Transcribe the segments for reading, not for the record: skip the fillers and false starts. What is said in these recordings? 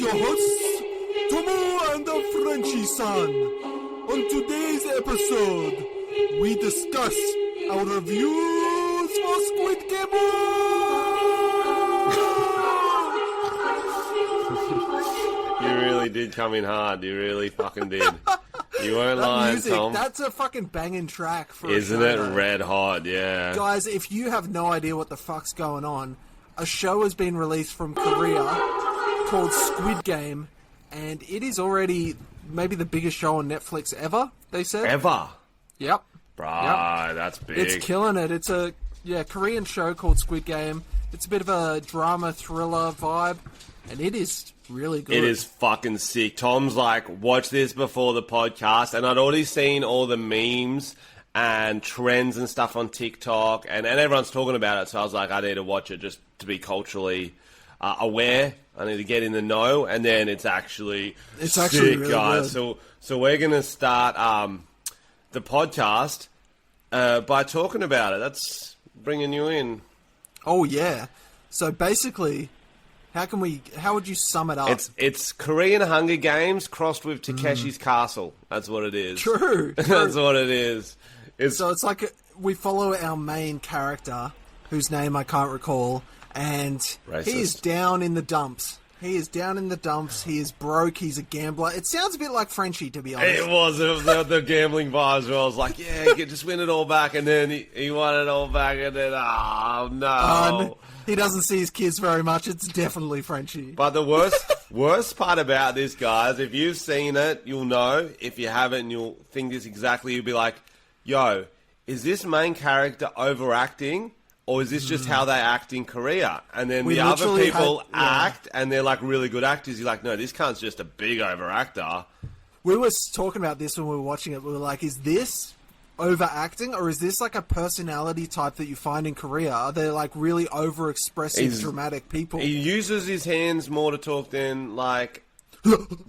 with your hosts, Tomo and the Frenchy-san. On today's episode, we discuss our reviews for Squid Game. You really did come in hard. You really fucking did. You weren't lying, music, Tom. that's a fucking banging track for Isn't a it show, red hot? Yeah. Guys, if you have no idea what the fuck's going on, a show has been released from Korea called Squid Game, and it is already maybe the biggest show on Netflix ever, they said. Ever? Yep. Bruh, Yep. that's big. It's killing it. It's a Korean show called Squid Game. It's a bit of a drama thriller vibe, and it is really good. It is fucking sick. Tom's like, watch this before the podcast, and I'd already seen all the memes and trends and stuff on TikTok, and everyone's talking about it, so I was like, I need to watch it just to be culturally aware. I need to get in the know, and then it's actually sick, really guys. good. So we're going to start the podcast by talking about it. That's bringing you in. Oh, yeah. So basically, how would you sum it up? It's Korean Hunger Games crossed with Takeshi's Castle. That's what it is. True. That's what it is. So it's like we follow our main character, whose name I can't recall, and Racist. he is down in the dumps. He is down in the dumps. He is broke. He's a gambler. It sounds a bit like Frenchy, to be honest. It was the gambling vibes where I was like, yeah, just win it all back, and then he won it all back, and then, oh, no. He doesn't see his kids very much. It's definitely Frenchy. But the worst part about this, guys, if you've seen it, you'll know. If you haven't, you'll think this exactly. You'll be like, yo, is this main character overacting? Or is this just how they act in Korea? And then the other people act, and they're like really good actors. You're like, no, this cunt's just a big overactor. We were talking about this when we were watching it. We were like, is this overacting, or is this like a personality type that you find in Korea? Are they like really overexpressive, dramatic people? He uses his hands more to talk than an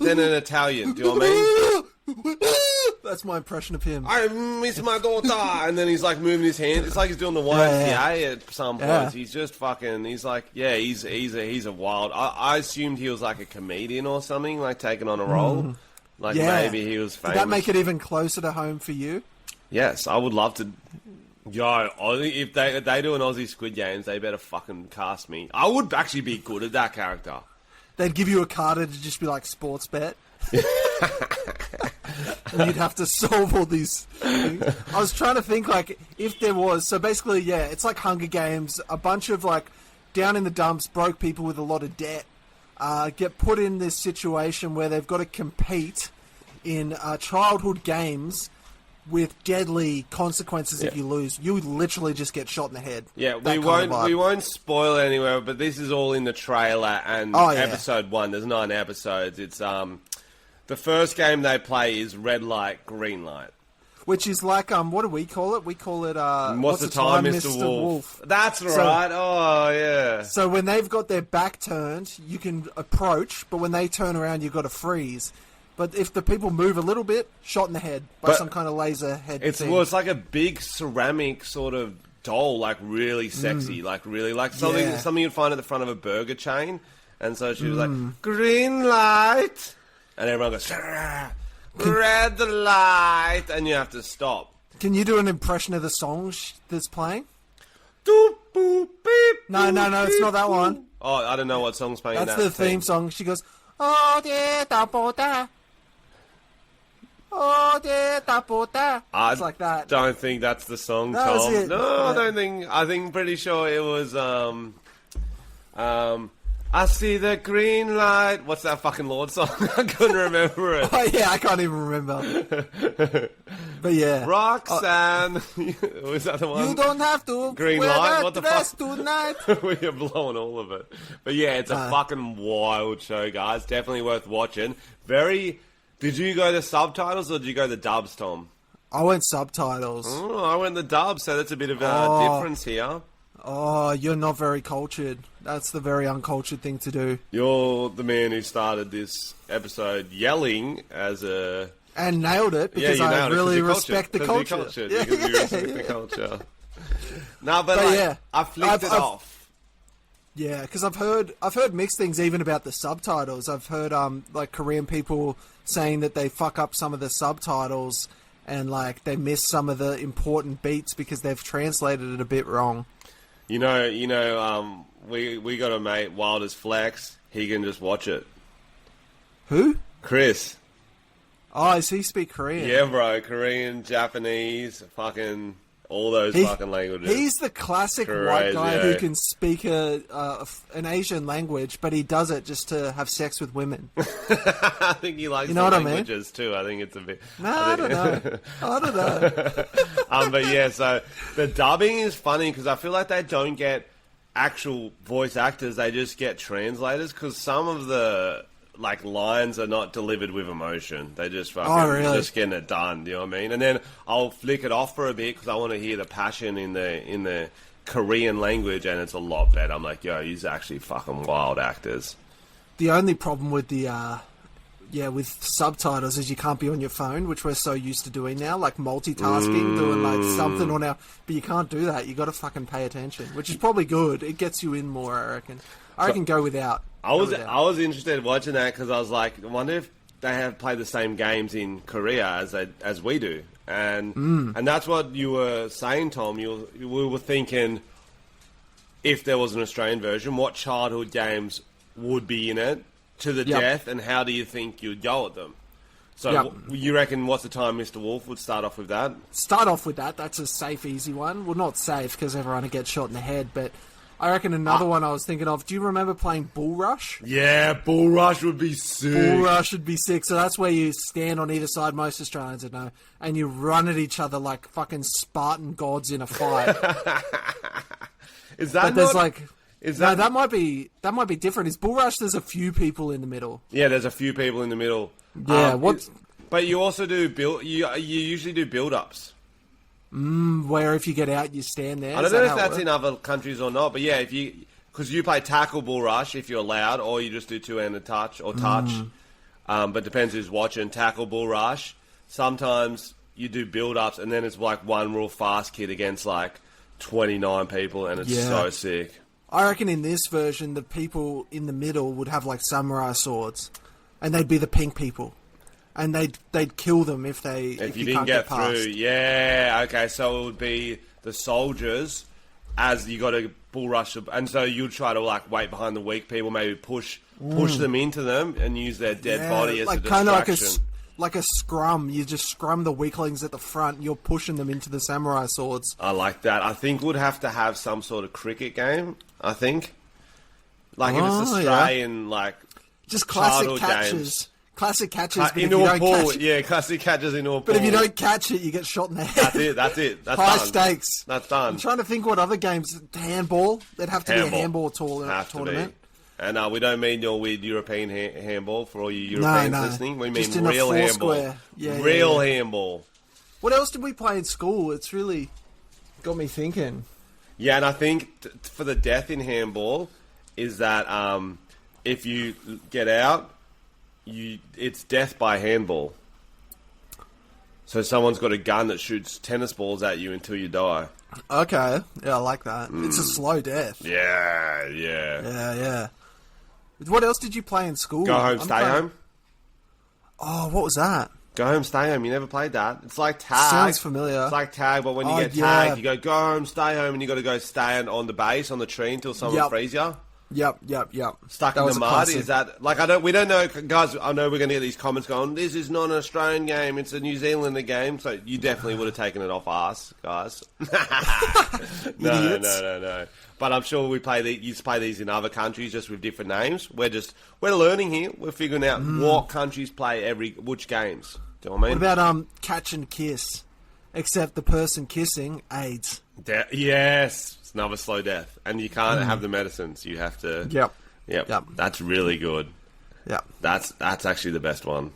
Italian. Do you know what I mean? That's my impression of him. I miss my daughter, and then he's like moving his hands. It's like he's doing the YMCA at some points. Yeah. He's just fucking. He's like, yeah, he's a wild. I assumed he was like a comedian or something, like taking on a role. Like maybe he was famous. Did that make it even closer to home for you? Yes, I would love to. Yo, if they do an Aussie Squid Games, they better fucking cast me. I would actually be good at that character. They'd give you a card to just be like sports bet. And you'd have to solve all these things. I was trying to think like if there was. So basically, yeah, it's like Hunger Games. A bunch of like down in the dumps, broke people with a lot of debt get put in this situation where they've got to compete in childhood games with deadly consequences if you lose. You literally just get shot in the head. Yeah, we won't spoil it anywhere, but this is all in the trailer and episode 1. There's 9 episodes. It's the first game they play is red light, green light. Which is like what do we call it? We call it What's the time, Mr. Wolf? That's right. Yeah. So when they've got their back turned, you can approach, but when they turn around, you've got to freeze. But if the people move a little bit, shot in the head by some kind of laser head thing. Well, it's like a big ceramic sort of doll, like really sexy, like really like something you'd find at the front of a burger chain. And so she was like, green light. And everyone goes, red light. And you have to stop. Can you do an impression of the song that's playing? Doop, boop, beep, no, it's not that one. Oh, I don't know what song's playing. That's the theme song. She goes, oh, yeah, da, bo, da. Oh, yeah, da, bo, da. It's like that. Don't think that's the song, That Tom. was it. No, I don't think. Pretty sure it was. I see the green light. What's that fucking Lord song? I couldn't remember it. Oh, yeah, I can't even remember. But yeah. Roxanne. Was that the one? You don't have to Green wear light? that What the dress fuck? tonight. We're blowing all of it. But yeah, it's a fucking wild show, guys. Definitely worth watching. Did you go the subtitles or did you go the dubs, Tom? I went subtitles. Oh, I went the dubs, so that's a bit of a difference here. Oh, you're not very cultured. That's the very uncultured thing to do. You're the man who started this episode yelling as a... And nailed it, because I really respect the culture. Because you respect the culture. No, but like, yeah. I flicked it off. Yeah, because I've heard mixed things even about the subtitles. I've heard like Korean people saying that they fuck up some of the subtitles and like they miss some of the important beats because they've translated it a bit wrong. We got a mate, Wild as Flex. He can just watch it. Who? Chris. Oh, does he speak Korean? Yeah, bro. Korean, Japanese, fucking all those fucking languages. He's the classic Crazy, white guy yeah. who can speak an Asian language, but he does it just to have sex with women. I think he likes the languages too. I think it's a bit... No, I don't know. I don't know. But yeah, so the dubbing is funny because I feel like they don't get actual voice actors. They just get translators because some of the... like lines are not delivered with emotion. They just fucking just getting it done. You know what I mean? And then I'll flick it off for a bit because I want to hear the passion in the Korean language, and it's a lot better. I'm like, yo, these are actually fucking wild actors. The only problem with with subtitles is you can't be on your phone, which we're so used to doing now, like multitasking, doing like something on our. But you can't do that. You got to fucking pay attention, which is probably good. It gets you in more, I reckon. I reckon go without. I was interested in watching that because I was like, I wonder if they have played the same games in Korea as we do, and that's what you were saying, Tom. We were thinking if there was an Australian version, what childhood games would be in it to the death, and how do you think you'd go at them? So you reckon what's the time Mr. Wolf would start off with that? Start off with that. That's a safe, easy one. Well, not safe because everyone would get shot in the head, but. I reckon another one I was thinking of. Do you remember playing Bull Rush? Yeah, Bull Rush would be sick. Bull Rush would be sick. So that's where you stand on either side, most Australians would know, and you run at each other like fucking Spartan gods in a fight. Is that but there's like... No, that might be different. Is Bull Rush, there's a few people in the middle. Yeah, there's a few people in the middle. Yeah, But you also do you usually do build-ups. Where if you get out, you stand there. I don't know if that's in other countries or not, but yeah, because you play tackle Bull Rush if you're allowed, or you just do two-handed touch or touch. But depends who's watching. Tackle Bull Rush. Sometimes you do build-ups, and then it's like one real fast kid against like 29 people, and it's so sick. I reckon in this version, the people in the middle would have like samurai swords, and they'd be the pink people. And they'd kill them if you didn't can't get through. past. Yeah, okay. So it would be the soldiers as you got to bull rush, and so you'd try to like wait behind the weak people, maybe push them into them, and use their dead body as a distraction. Kind of like a scrum. You just scrum the weaklings at the front. You're pushing them into the samurai swords. I like that. I think we'd have to have some sort of cricket game. I think, like if it's Australian, like just classic catches. Games. Classic catches, but into a pool. Yeah, classic catches into a pool. But if you don't catch it, you get shot in the head. That's it. That's high done. stakes. That's done. I'm trying to think what other games. Handball. There'd have to be a handball tournament. And we don't mean your weird European handball for all you Europeans listening. We mean real handball. Yeah, real handball. What else did we play in school? It's really got me thinking. Yeah, and I think for the death in handball is that if you get out, it's death by handball. So someone's got a gun that shoots tennis balls at you until you die. Okay. Yeah, I like that. It's a slow death. Yeah. What else did you play in school? Go home, stay home. Oh, what was that? Go home, stay home. You never played that. It's like tag. Sounds familiar. It's like tag, but when you get tagged, you go home, stay home, and you got to go stand on the base, on the tree until someone frees you. Yep. Stuck in the mud. Classic. Is that like we don't know, guys? I know we're going to get these comments going. This is not an Australian game; it's a New Zealander game. So you definitely would have taken it off us, guys. No. But I'm sure you play these in other countries just with different names. We're learning here. We're figuring out what countries play which games. Do you know what I mean? What about catch and kiss? Except the person kissing AIDS. Yes. Another slow death, and you can't have the medicines. You have to. Yep. That's really good. Yep. That's actually the best one.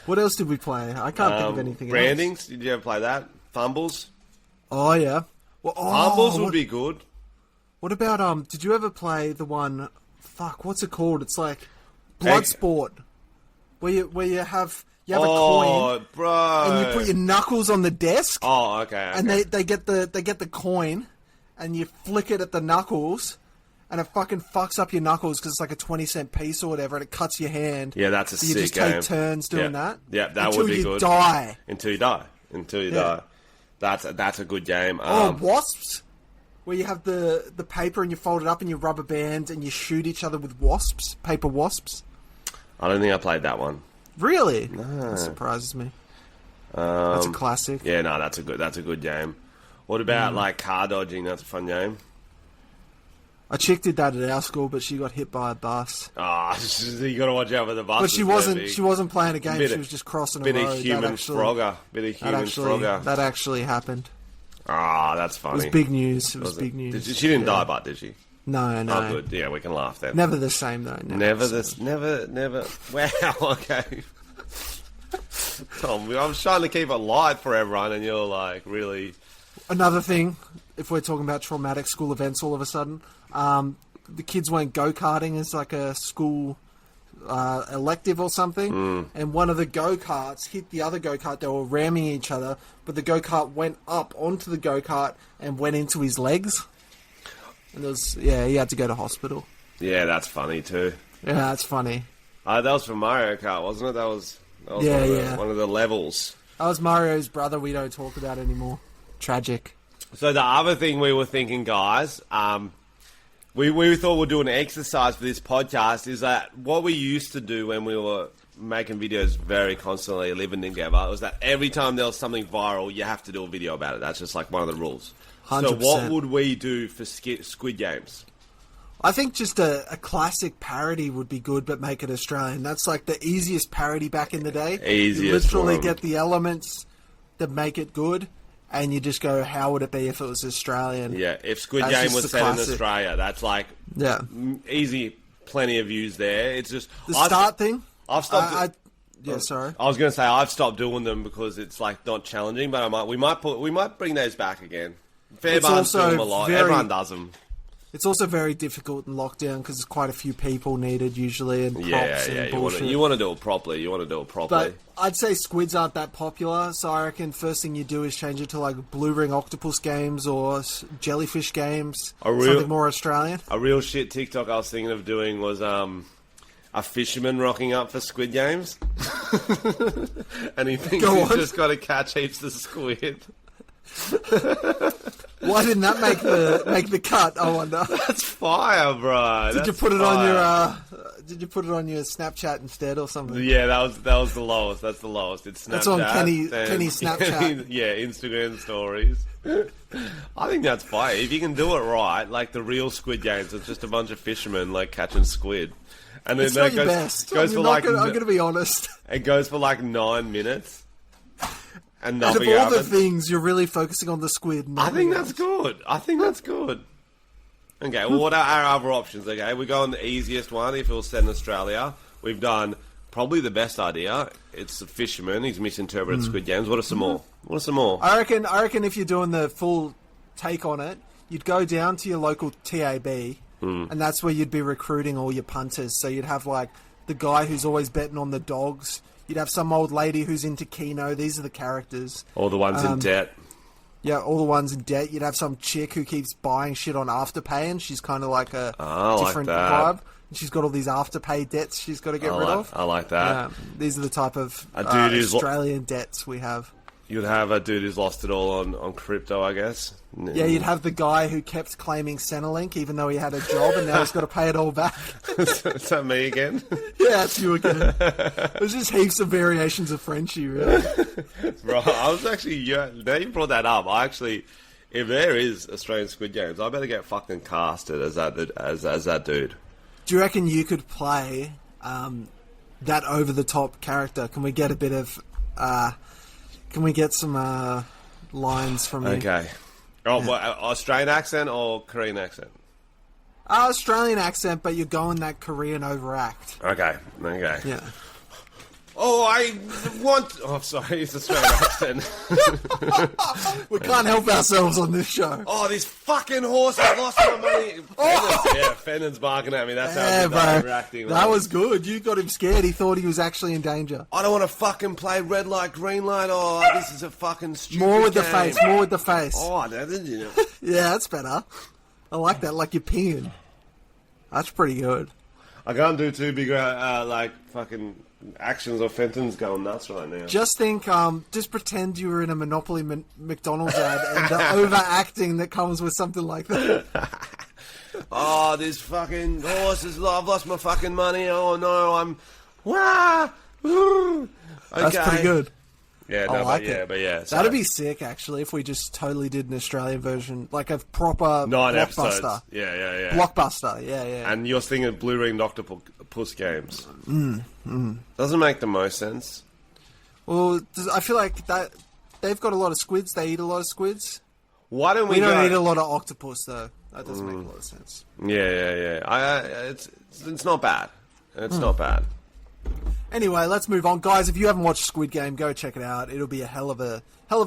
What else did we play? I can't think of anything brandings, else. Did you ever play that? Fumbles? Oh, yeah. Well, Fumbles would be good. What about, did you ever play the one, what's it called? It's like Bloodsport, where you have a coin, bro, and you put your knuckles on the desk. Oh, okay. And they get the coin, and you flick it at the knuckles, and it fucking fucks up your knuckles because it's like a 20-cent piece or whatever, and it cuts your hand. Yeah, that's a so sick you just game. take turns doing that. Yeah, that would be good. Until you die. Until you die. That's a good game. Wasps? Where you have the paper and you fold it up and you rubber band and you shoot each other with wasps, paper wasps. I don't think I played that one. Really? No. That surprises me. That's a classic. Yeah, no, that's a good game. What about like car dodging? That's a fun game. A chick did that at our school, but she got hit by a bus. You got to watch out for the bus. But she wasn't playing a game. She was just crossing a road. Bit of human Frogger. That actually happened. That's funny. It was big news. It was big news. She didn't die, but did she? No. Oh, good. Yeah, we can laugh then. Never the same though. Never. Wow. Okay. Tom, I was trying to keep it light for everyone, and you're like really. Another thing, if we're talking about traumatic school events, all of a sudden, the kids went go-karting as like a school elective or something, and one of the go-karts hit the other go-kart. They were ramming each other, but the go-kart went up onto the go-kart and went into his legs. And he had to go to hospital. Yeah, that's funny too. Yeah, that's funny. That was from Mario Kart, wasn't it? That was one of the levels. That was Mario's brother we don't talk about anymore. Tragic. So the other thing we were thinking, guys, we thought we'd do an exercise for this podcast, is that what we used to do when we were making videos very constantly, living together, was that every time there was something viral, you have to do a video about it. That's just like one of the rules. 100%. So what would we do for Squid Games? I think just a classic parody would be good, but make it Australian. That's like the easiest parody back in the day. You literally get the elements that make it good, and you just go, how would it be if it was Australian? Yeah, if Squid Game was set in Australia, that's like easy, plenty of views there. It's just the start thing. I've stopped. Sorry. I was going to say I've stopped doing them because it's like not challenging, but we might bring those back again. Fairbairn's do them a lot. Everyone does them. It's also very difficult in lockdown because there's quite a few people needed usually, and props and bullshit. You want to do it properly. But I'd say squids aren't that popular, so I reckon first thing you do is change it to like blue ring octopus games or jellyfish games. Something more Australian. A real shit TikTok I was thinking of doing was a fisherman rocking up for Squid Games, and he thinks he's just got to catch heaps of squid. Why didn't that make the cut? I wonder. That's fire, bro. Did you put it on your Snapchat instead or something? Yeah, that was the lowest. That's the lowest. It's Snapchat. That's on Kenny's Snapchat. Yeah, Instagram stories. I think that's fire. If you can do it right, like the real Squid Games, it's just a bunch of fishermen like catching squid. And then it's not your best. I'm going to be honest. It goes for like 9 minutes. And of all the things, you're really focusing on the squid. I think that's good. Okay, well, what are our other options? Okay, we go on the easiest one. If it was set in Australia, we've done probably the best idea. It's a fisherman. He's misinterpreted Squid Games. What are some more? I reckon if you're doing the full take on it, you'd go down to your local TAB, and that's where you'd be recruiting all your punters. So you'd have like the guy who's always betting on the dogs. You'd have some old lady who's into Keno. These are the characters. All the ones in debt. Yeah, all the ones in debt. You'd have some chick who keeps buying shit on Afterpay, and she's kind of like a different vibe. And she's got all these Afterpay debts she's got to get rid of. I like that. These are the type of Australian debts we have. You'd have a dude who's lost it all on crypto, I guess. Yeah, you'd have the guy who kept claiming Centrelink even though he had a job and now he's got to pay it all back. Is that me again? Yeah, it's you again. There's just heaps of variations of Frenchy, really. Bro, I was actually... now you brought that up. If there is Australian Squid Games, I better get fucking casted as that dude. Do you reckon you could play that over-the-top character? Can we get a bit of... Can we get some lines from you? Okay. Oh, yeah. What, Australian accent or Korean accent? Australian accent, but you're going that Korean overact. Okay. Yeah. Oh, I want... Oh, sorry, it's a Australian accent. We can't help ourselves on this show. Oh, this fucking horse, I lost my money. Fennon's barking at me. That's how they're reacting. That was good. You got him scared. He thought he was actually in danger. I don't want to fucking play red light, green light. Oh, this is a fucking stupid More with game. the face. More with the face. Oh, that is... Yeah, that's better. I like that. Like you're peeing. That's pretty good. I can't do too big, like, fucking actions or Fenton's going nuts right now. Just think, just pretend you were in a Monopoly McDonald's ad and the overacting that comes with something like that. Oh, this fucking horse is... I've lost my fucking money. Oh, no, I'm... Wah! Okay. That's pretty good. Yeah, I like it. But yeah. That'd be sick, actually, if we just totally did an Australian version, like a proper 9 blockbuster. episodes. Yeah. Blockbuster, yeah. And you're thinking of Blue Ring Octopus games. Doesn't make the most sense. Well, I feel like that they've got a lot of squids. They eat a lot of squids. Why don't we? We don't eat a lot of octopus, though. That doesn't make a lot of sense. Yeah. It's not bad. It's not bad. Anyway, let's move on, guys. If you haven't watched Squid Game, go check it out. It'll be a hell of a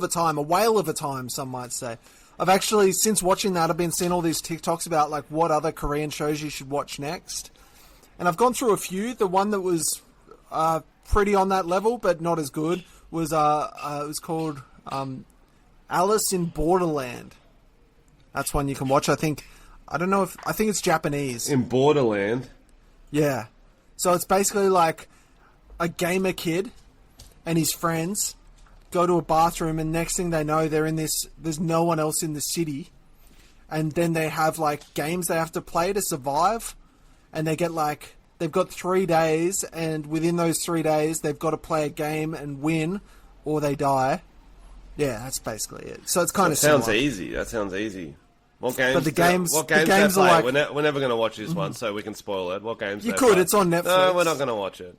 time, a whale of a time, some might say. I've actually, since watching that, I've been seeing all these TikToks about like what other Korean shows you should watch next, and I've gone through a few. The one that was pretty on that level, but not as good, was it was called Alice in Borderland. That's one you can watch. I think it's Japanese. In Borderland. Yeah. So it's basically like a gamer kid and his friends go to a bathroom, and next thing they know, there's no one else in the city. And then they have like games they have to play to survive. And they've got 3 days, and within those 3 days, they've got to play a game and win, or they die. Yeah, that's basically it. So it's kind of similar. That sounds easy. What games? But the games they are play? like... We're never going to watch this one, so we can spoil it. What games? You they could. play? It's on Netflix. No, we're not going to watch it.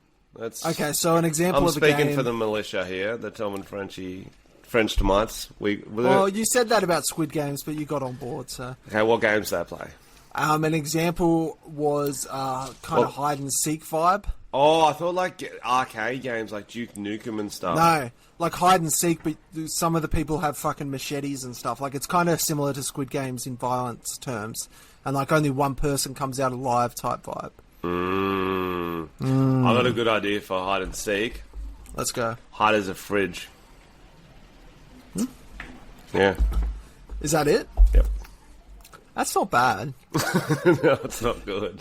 Okay, so an example of a game... I'm speaking for the militia here, the Tom and Frenchy French tomates. Well, you said that about Squid Games, but you got on board, so... Okay, what games do they play? An example was kind of hide-and-seek vibe. Oh, I thought like arcade games like Duke Nukem and stuff. No, like hide-and-seek, but some of the people have fucking machetes and stuff. Like, it's kind of similar to Squid Games in violence terms. And, like, only one person comes out alive type vibe. I got a good idea for hide-and-seek. Let's go. Hide as a fridge. Yeah. Is that it? Yep. That's not bad. No, it's not good.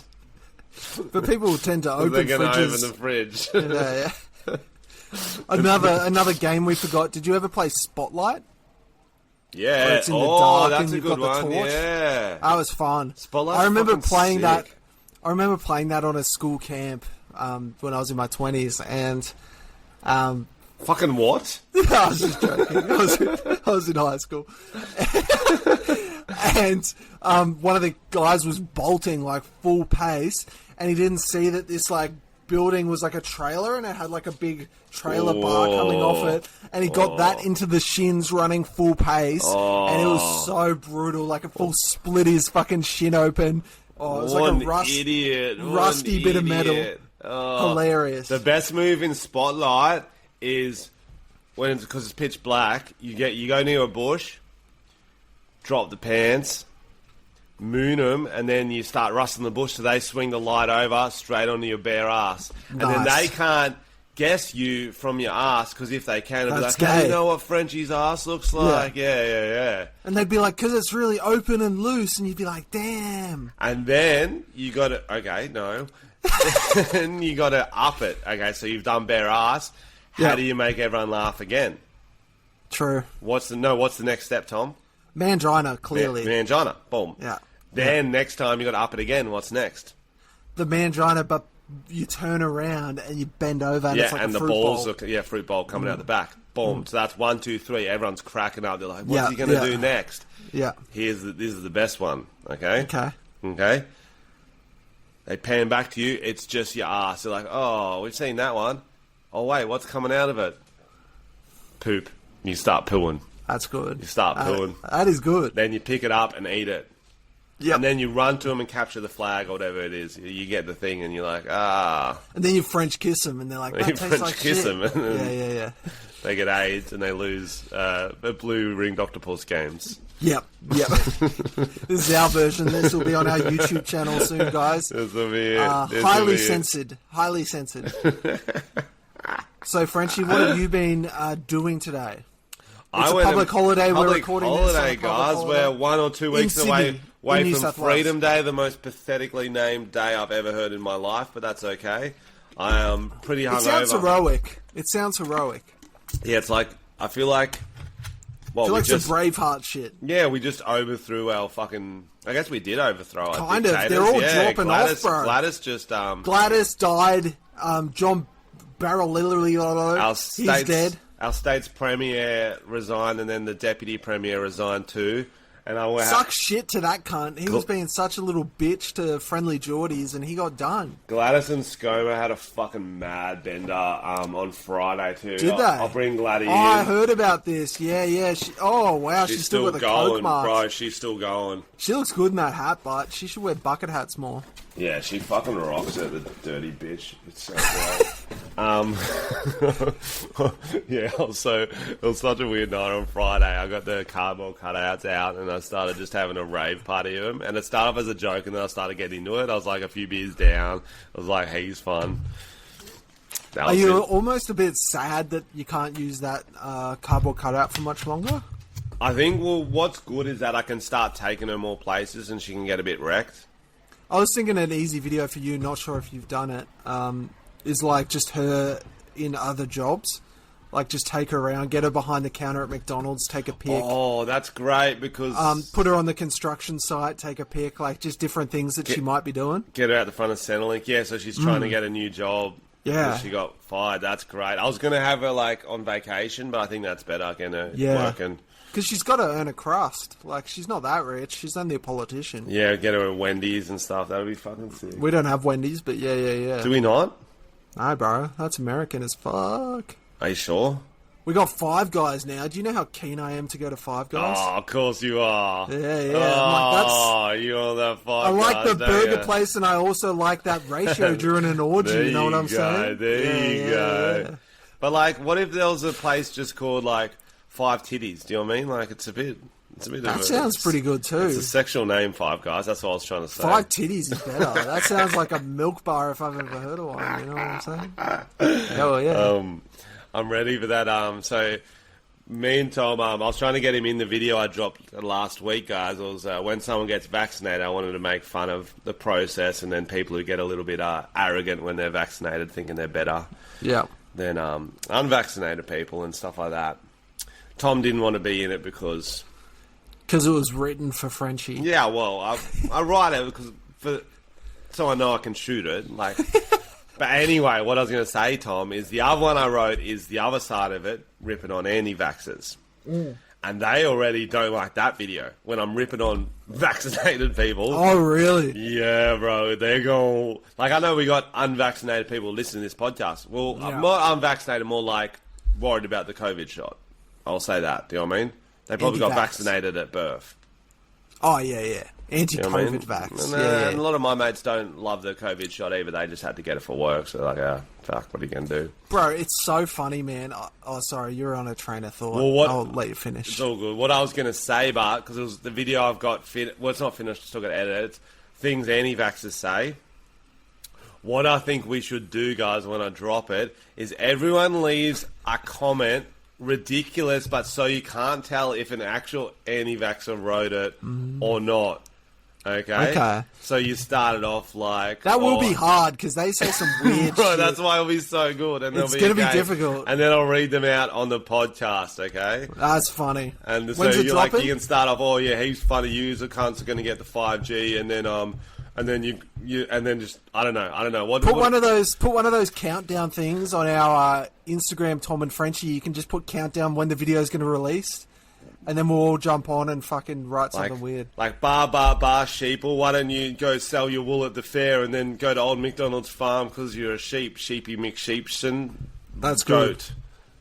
But people tend to open They're going to fridges. open the fridge. Yeah. Another game we forgot. Did you ever play Spotlight? Yeah. Where it's in the dark that's and a you've good got the one. torch? Yeah. That was fun. Spotlight's I remember fucking playing sick. that. I remember playing that on a school camp when I was in my 20s, and Fucking what? I was just joking. I was in high school. And one of the guys was bolting like full pace, and he didn't see that this like building was like a trailer, and it had like a big trailer bar coming off it, and he got that into the shins running full pace, and it was so brutal. Like a full split his fucking shin open. Oh, it was like a rusty bit of metal. Hilarious. The best move in Spotlight is because it's pitch black. You go near a bush, drop the pants, moon them, and then you start rustling the bush so they swing the light over straight onto your bare ass. Nice. And then they can't guess you from your ass, because if they can, it'll be That's like, hey, gay. you know what Frenchie's ass looks like? Yeah. And they'd be like, because it's really open and loose, and you'd be like, damn. And then you got to, okay, no. Then you got to up it. Okay, so you've done bare ass. How do you make everyone laugh again? True. What's the next step, Tom? Mangina, clearly. Mangina. Boom. Yeah. Then next time you got to up it again. What's next? The mangina, but you turn around and you bend over, and it's like and a the fruit balls bowl. fruit bowl coming out the back. Boom. So that's 1, 2, 3. Everyone's cracking up. They're like, what's he going to do next? Yeah. This is the best one. Okay. Okay. They pan back to you. It's just your ass. They're like, oh, we've seen that one. Oh wait, what's coming out of it? Poop. You start pooing. That's good. You start pooing. That is good. Then you pick it up and eat it. Yep. And then you run to them and capture the flag or whatever it is. You get the thing and you're like, ah. And then you French kiss them and they're like, that You tastes French like kiss shit. them. Yeah. They get AIDS and they lose blue ringed octopus games. Yep. This is our version. This will be on our YouTube channel soon, guys. This will be it. Highly censored. So, Frenchy, what have you been doing today? It's a public holiday. We're recording this on a public guys. holiday. We're 1 or 2 weeks away from Freedom Day, the most pathetically named day I've ever heard in my life, but that's okay. I am pretty hungover. It sounds heroic. Yeah, it's like, I feel like... Well, I feel like some Braveheart shit. Yeah, we just overthrew our fucking... I guess we did overthrow our kind of. dictators. They're all yeah, dropping off, bro. Gladys just... Gladys died. John Barrel literally... He's dead. Our state's premier resigned, and then the deputy premier resigned too. And suck shit to that cunt. He was being such a little bitch to friendly Geordies, and he got done. Gladys and ScoMo had a fucking mad bender on Friday too. Did they? I'll bring Gladys in. I heard about this. Yeah. Wow, she's still got the going, coke marks. bro. She's still going. She looks good in that hat, but she should wear bucket hats more. Yeah, she fucking rocks it, the dirty bitch. It's so great. Yeah, also, it was such a weird night on Friday. I got the cardboard cutouts out and I started just having a rave party of them. And it started off as a joke and then I started getting into it. I was like a few beers down. I was like, he's fun. Are you almost a bit sad that you can't use that cardboard cutout for much longer? I think, well, what's good is that I can start taking her more places and she can get a bit wrecked. I was thinking an easy video for you, not sure if you've done it, is like just her in other jobs. Like just take her around, get her behind the counter at McDonald's, take a pic. Oh, that's great because... put her on the construction site, take a pic, like just different things that she might be doing. Get her out the front of Centrelink, yeah, so she's trying to get a new job. Yeah. She got fired, that's great. I was going to have her like on vacation, but I think that's better, getting her working. Because she's got to earn a crust. Like, she's not that rich. She's only a politician. Yeah, get her at Wendy's and stuff. That would be fucking sick. We don't have Wendy's, but yeah. Do we not? No, bro. That's American as fuck. Are you sure? We got Five Guys now. Do you know how keen I am to go to Five Guys? Oh, of course you are. Yeah. Oh, you're that Five I like Guys, the burger place, and I also like that ratio during an orgy. You know what I'm saying? There you go. Yeah. But, like, what if there was a place just called, like, Five Titties? Do you know what I mean? Like, it's a bit that sounds pretty good too. It's a sexual name, Five Guys. That's what I was trying to say. Five Titties is better. That sounds like a milk bar if I've ever heard of one. You know what I'm saying? Hell yeah. I'm ready for that. So, me and Tom, I was trying to get him in the video I dropped last week, guys. It was when someone gets vaccinated, I wanted to make fun of the process and then people who get a little bit arrogant when they're vaccinated, thinking they're better than unvaccinated people and stuff like that. Tom didn't want to be in it because it was written for Frenchy. Yeah, well, I write it so I know I can shoot it. Like, but anyway, what I was going to say, Tom, is the other one I wrote is the other side of it, ripping on anti-vaxxers. And they already don't like that video when I'm ripping on vaccinated people. Oh, really? Yeah, bro. They're going... Like, I know we got unvaccinated people listening to this podcast. Well, I'm not unvaccinated, more like worried about the COVID shot. I'll say that. Do you know what I mean? They probably got vaccinated at birth. Oh, yeah. Anti-COVID vax. And a lot of my mates don't love the COVID shot either. They just had to get it for work. So they're like, fuck, what are you going to do? Bro, it's so funny, man. Oh, sorry, you're on a train of thought. Well, I'll let you finish. It's all good. What I was going to say, Bart, because it was the video I've got... Well, it's not finished. Still got to edit it. It's things anti-vaxxers say. What I think we should do, guys, when I drop it, is everyone leaves a comment... ridiculous, but so you can't tell if an actual anti-vaxxer wrote it or not. Okay. So you started off like... That will be hard, because they say some weird shit. That's why it'll be so good. And it's going to be difficult. And then I'll read them out on the podcast, okay? That's funny. And so you can start off, he's funny, user cunts are going to get the 5G, and then... And then I don't know. Put one of those countdown things on our Instagram, Tom and Frenchy. You can just put countdown when the video is going to release, and then we'll all jump on and fucking write something weird. Like bar sheeple. Why don't you go sell your wool at the fair and then go to Old McDonald's farm because you're a sheep, sheepy McSheepson. That's goat. Good.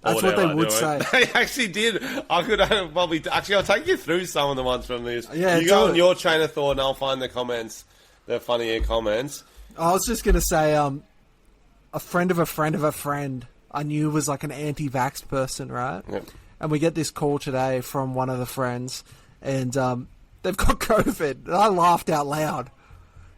That's what they would say. They actually did. I could probably... Actually, I'll take you through some of the ones from this. Yeah, you go on your train of thought and I'll find the comments, the funnier comments. I was just going to say, a friend of a friend of a friend I knew was like an anti-vax person, right? Yep. And we get this call today from one of the friends, and they've got COVID. And I laughed out loud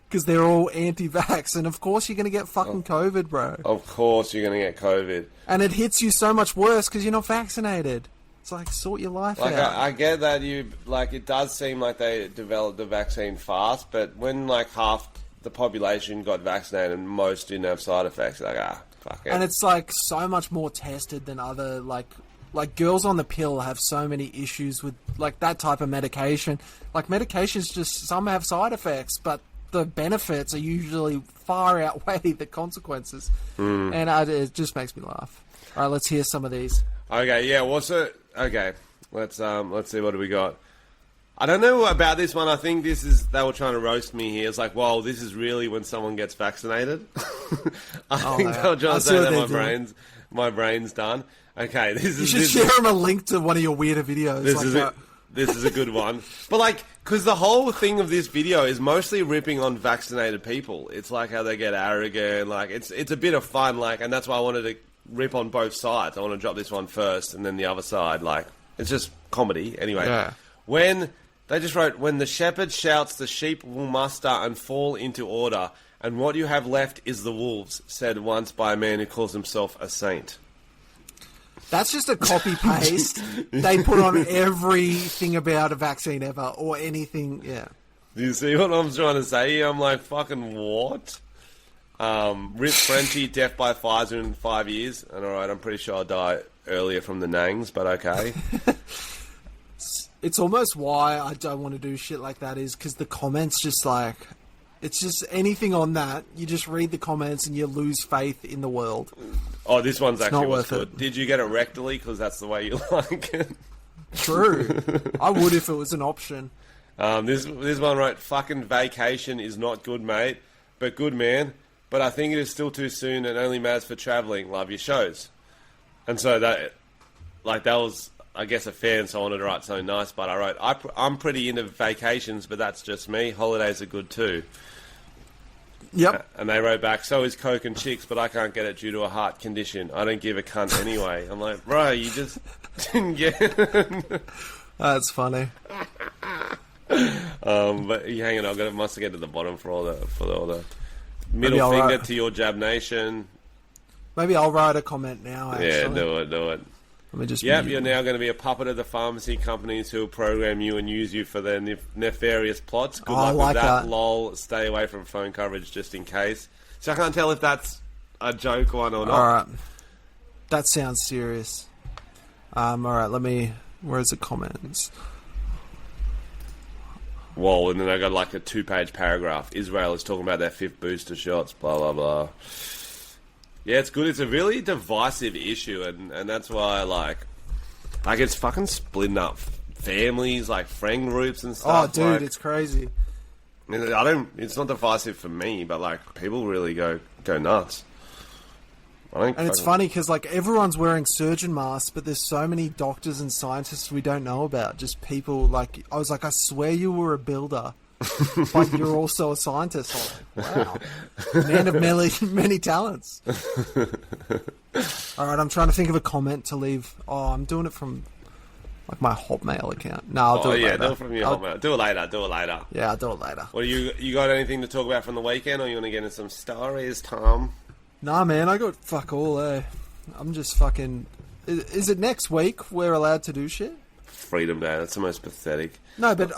because they're all anti-vax, and of course you're going to get fucking COVID, bro. Of course you're going to get COVID. And it hits you so much worse because you're not vaccinated. It's like, sort your life out. I get that it does seem like they developed the vaccine fast, but when like half the population got vaccinated and most didn't have side effects, like, fuck it. And it's like so much more tested than other, like girls on the pill have so many issues with like that type of medication. Like medications just, some have side effects, but the benefits are usually far outweigh the consequences. And it just makes me laugh. All right, let's hear some of these. Okay, yeah, okay, let's see, what do we got? I don't know about this one. I think they were trying to roast me here. It's like, well, this is really when someone gets vaccinated. I think they were trying to say that my brain's done. Okay, you should share them a link to one of your weirder videos. This is a good one. But like, because the whole thing of this video is mostly ripping on vaccinated people. It's like how they get arrogant. Like it's a bit of fun. Like, and that's why I wanted to rip on both sides. I want to drop this one first and then the other side. Like, it's just comedy. Anyway, yeah. They just wrote, when the shepherd shouts, the sheep will muster and fall into order, and what you have left is the wolves, said once by a man who calls himself a saint. That's just a copy-paste they put on everything about a vaccine ever, or anything, yeah. Do you see what I'm trying to say here? I'm like, fucking what? Rip Frenchy, death by Pfizer in 5 years. And alright, I'm pretty sure I'll die earlier from the nangs, but okay. It's almost why I don't want to do shit like that, is because the comments just like... It's just anything on that, you just read the comments and you lose faith in the world. Oh, this one's actually was good. It. Did you get it rectally? Because that's the way you like it. True. I would if it was an option. This one wrote, fucking vacation is not good, mate, but good, man. But I think it is still too soon and only matters for travelling. Love your shows. And so that was... I guess a fan, so I wanted to write something nice, but I wrote, I'm pretty into vacations, but that's just me. Holidays are good too. Yep. And they wrote back, so is Coke and chicks, but I can't get it due to a heart condition. I don't give a cunt anyway. I'm like, bro, you just didn't get it. That's funny. But you hang on, must get to the bottom for all the middle finger to your Jab Nation. Maybe I'll write a comment now, actually. Yeah, do it. Let me just you're now going to be a puppet of the pharmacy companies who will program you and use you for their nefarious plots. Good luck with that. Lol, stay away from phone coverage just in case. So I can't tell if that's a joke one or not. Alright. That sounds serious. Alright, where's the comments? Whoa, and then I got like a 2-page paragraph. Israel is talking about their 5th booster shots, blah, blah, blah. Yeah, it's good. It's a really divisive issue, and that's why, like it's fucking splitting up families, like friend groups and stuff. Oh, dude, it's crazy. It's not divisive for me, but, like, people really go nuts. It's funny, because, like, everyone's wearing surgeon masks, but there's so many doctors and scientists we don't know about. Just people, like, I was like, I swear you were a builder. But you're also a scientist. Wow. Man of many talents. Alright, I'm trying to think of a comment to leave. Oh, I'm doing it from like my Hotmail account. No, I'll do it later. Do it from your Hotmail. Do it later. Yeah, I'll do it later. Well, you got anything to talk about from the weekend, or you want to get into some stories, Tom? Nah, man, I got fuck all, I'm just fucking... Is it next week we're allowed to do shit? Freedom Day, that's the most pathetic. No, but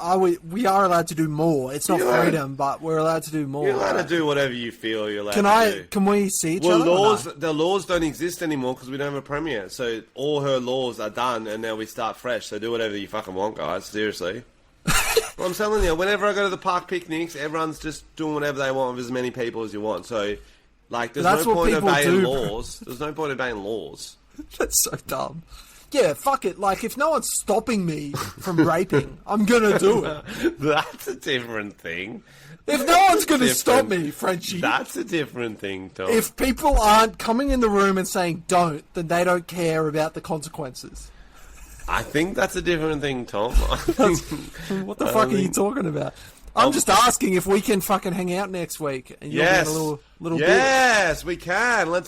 we are allowed to do more. It's not freedom, but we're allowed to do more. You're allowed to do whatever you feel you're allowed to do. Can we see each other? The laws don't exist anymore because we don't have a premier. So all her laws are done, and now we start fresh. So do whatever you fucking want, guys. Seriously. Well, I'm telling you, whenever I go to the park picnics, everyone's just doing whatever they want with as many people as you want. So, like, there's no point obeying laws. There's no point obeying laws. That's so dumb. yeah, fuck it. Like, if no one's stopping me from raping, I'm gonna do it. That's a different thing. If no one's gonna stop me, Frenchy. That's a different thing, Tom. If people aren't coming in the room and saying don't, then they don't care about the consequences. I think that's a different thing, Tom. What the fuck are you talking about? I'm just asking if we can fucking hang out next week and you'll get a little bit. Yes, we can. Do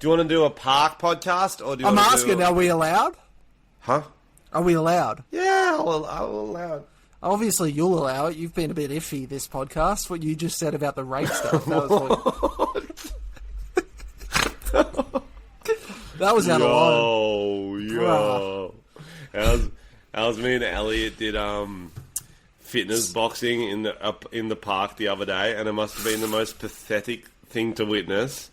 you want to do a park podcast or do you I'm want to asking, are we allowed? Huh? Are we allowed? Yeah, I'll allow it. Obviously, you'll allow it. You've been a bit iffy this podcast. What you just said about the rape stuff. That was out of line. Yo. How's me and Elliot did fitness boxing in the park the other day, and it must have been the most pathetic thing to witness.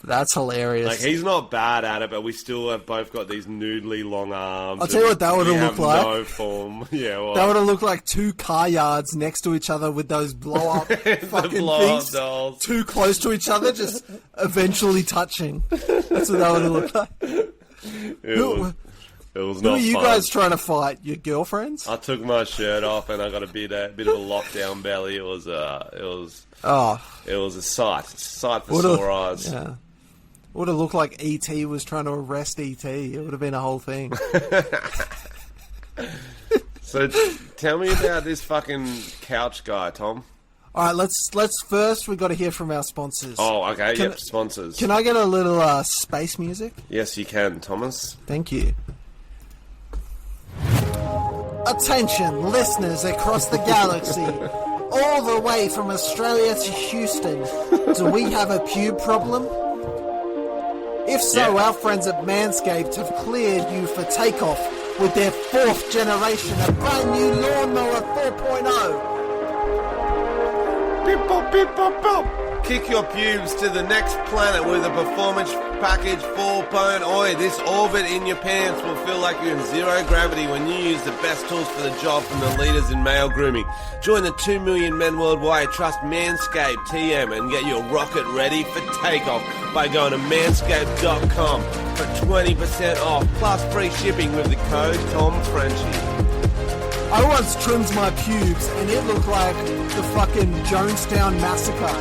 That's hilarious. Like, he's not bad at it, but we still have both got these noodly long arms. I'll tell you what that would have looked like. No form. Yeah, well. That would have looked like two car yards next to each other with those blow-up fucking things dolls. too close to each other, just eventually touching. That's what that would have looked like. It was Who not are you fun. guys trying to fight? Your girlfriends? I took my shirt off and I got a bit of a lockdown belly. It was a sight for sore eyes. Yeah. Would have looked like E.T. was trying to arrest E.T. It would have been a whole thing. So tell me about this fucking couch guy, Tom. All right, let's first we got to hear from our sponsors. Oh, okay. Sponsors. Can I get a little space music? Yes, you can, Thomas. Thank you. Attention, listeners across the galaxy, all the way from Australia to Houston. Do we have a pube problem? If so, our friends at Manscaped have cleared you for takeoff with their 4th generation, a brand new lawnmower 4.0. Beep, bop, beep, bop, bop. Kick your pubes to the next planet with a Performance Package 4.0. This orbit in your pants will feel like you're in zero gravity when you use the best tools for the job from the leaders in male grooming. Join the 2 million men worldwide. Trust Manscaped TM and get your rocket ready for takeoff by going to manscaped.com for 20% off plus free shipping with the code TomFrenchy. I once trimmed my pubes and it looked like the fucking Jonestown Massacre.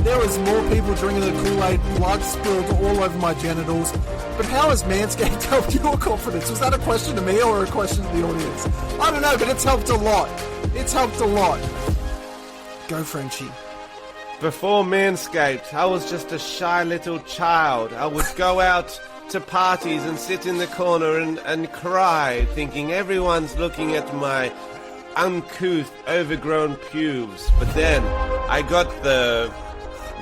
There was more people drinking the Kool-Aid, blood spilled all over my genitals. But how has Manscaped helped your confidence? Was that a question to me or a question to the audience? I don't know, but it's helped a lot. It's helped a lot. Go, Frenchy. Before Manscaped, I was just a shy little child. I would go out to parties and sit in the corner and cry, thinking everyone's looking at my uncouth, overgrown pubes. But then I got the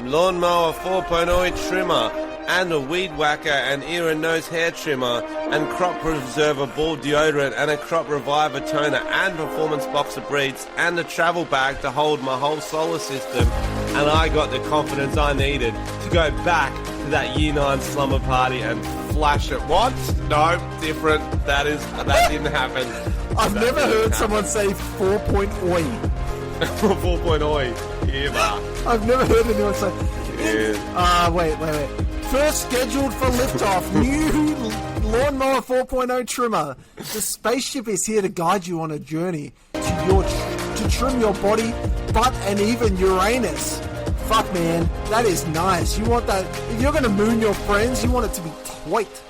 Lawnmower 4.0 trimmer and a weed whacker and ear and nose hair trimmer and crop preserver ball deodorant and a crop reviver toner and performance boxer briefs and a travel bag to hold my whole solar system, and I got the confidence I needed to go back to that year 9 slumber party and flash it. What? No, different. That didn't happen. I've never heard someone say 4.0. 4.0. Yeah, I've never heard anyone say. Yeah. Wait. First scheduled for liftoff, new Lawnmower 4.0 trimmer. The spaceship is here to guide you on a journey to trim your body, butt, and even Uranus. Fuck, man, that is nice. You want that? If you're gonna moon your friends, you want it to be tight.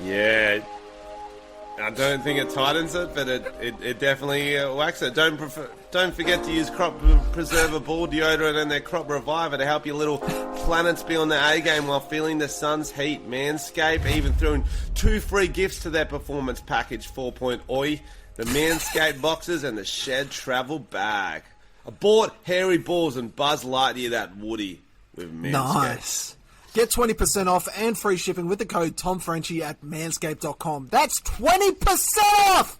Yeah. I don't think it tightens it, but it definitely whacks it. Don't forget to use crop preserver ball deodorant and their crop reviver to help your little planets be on their A game while feeling the sun's heat. Manscaped even threw in 2 free gifts to their performance package 4.0, the Manscaped boxes and the Shed travel bag. I bought hairy balls and Buzz Lightyear that Woody with Manscaped. Nice. Get 20% off and free shipping with the code TomFrenchy at manscaped.com. That's 20% off!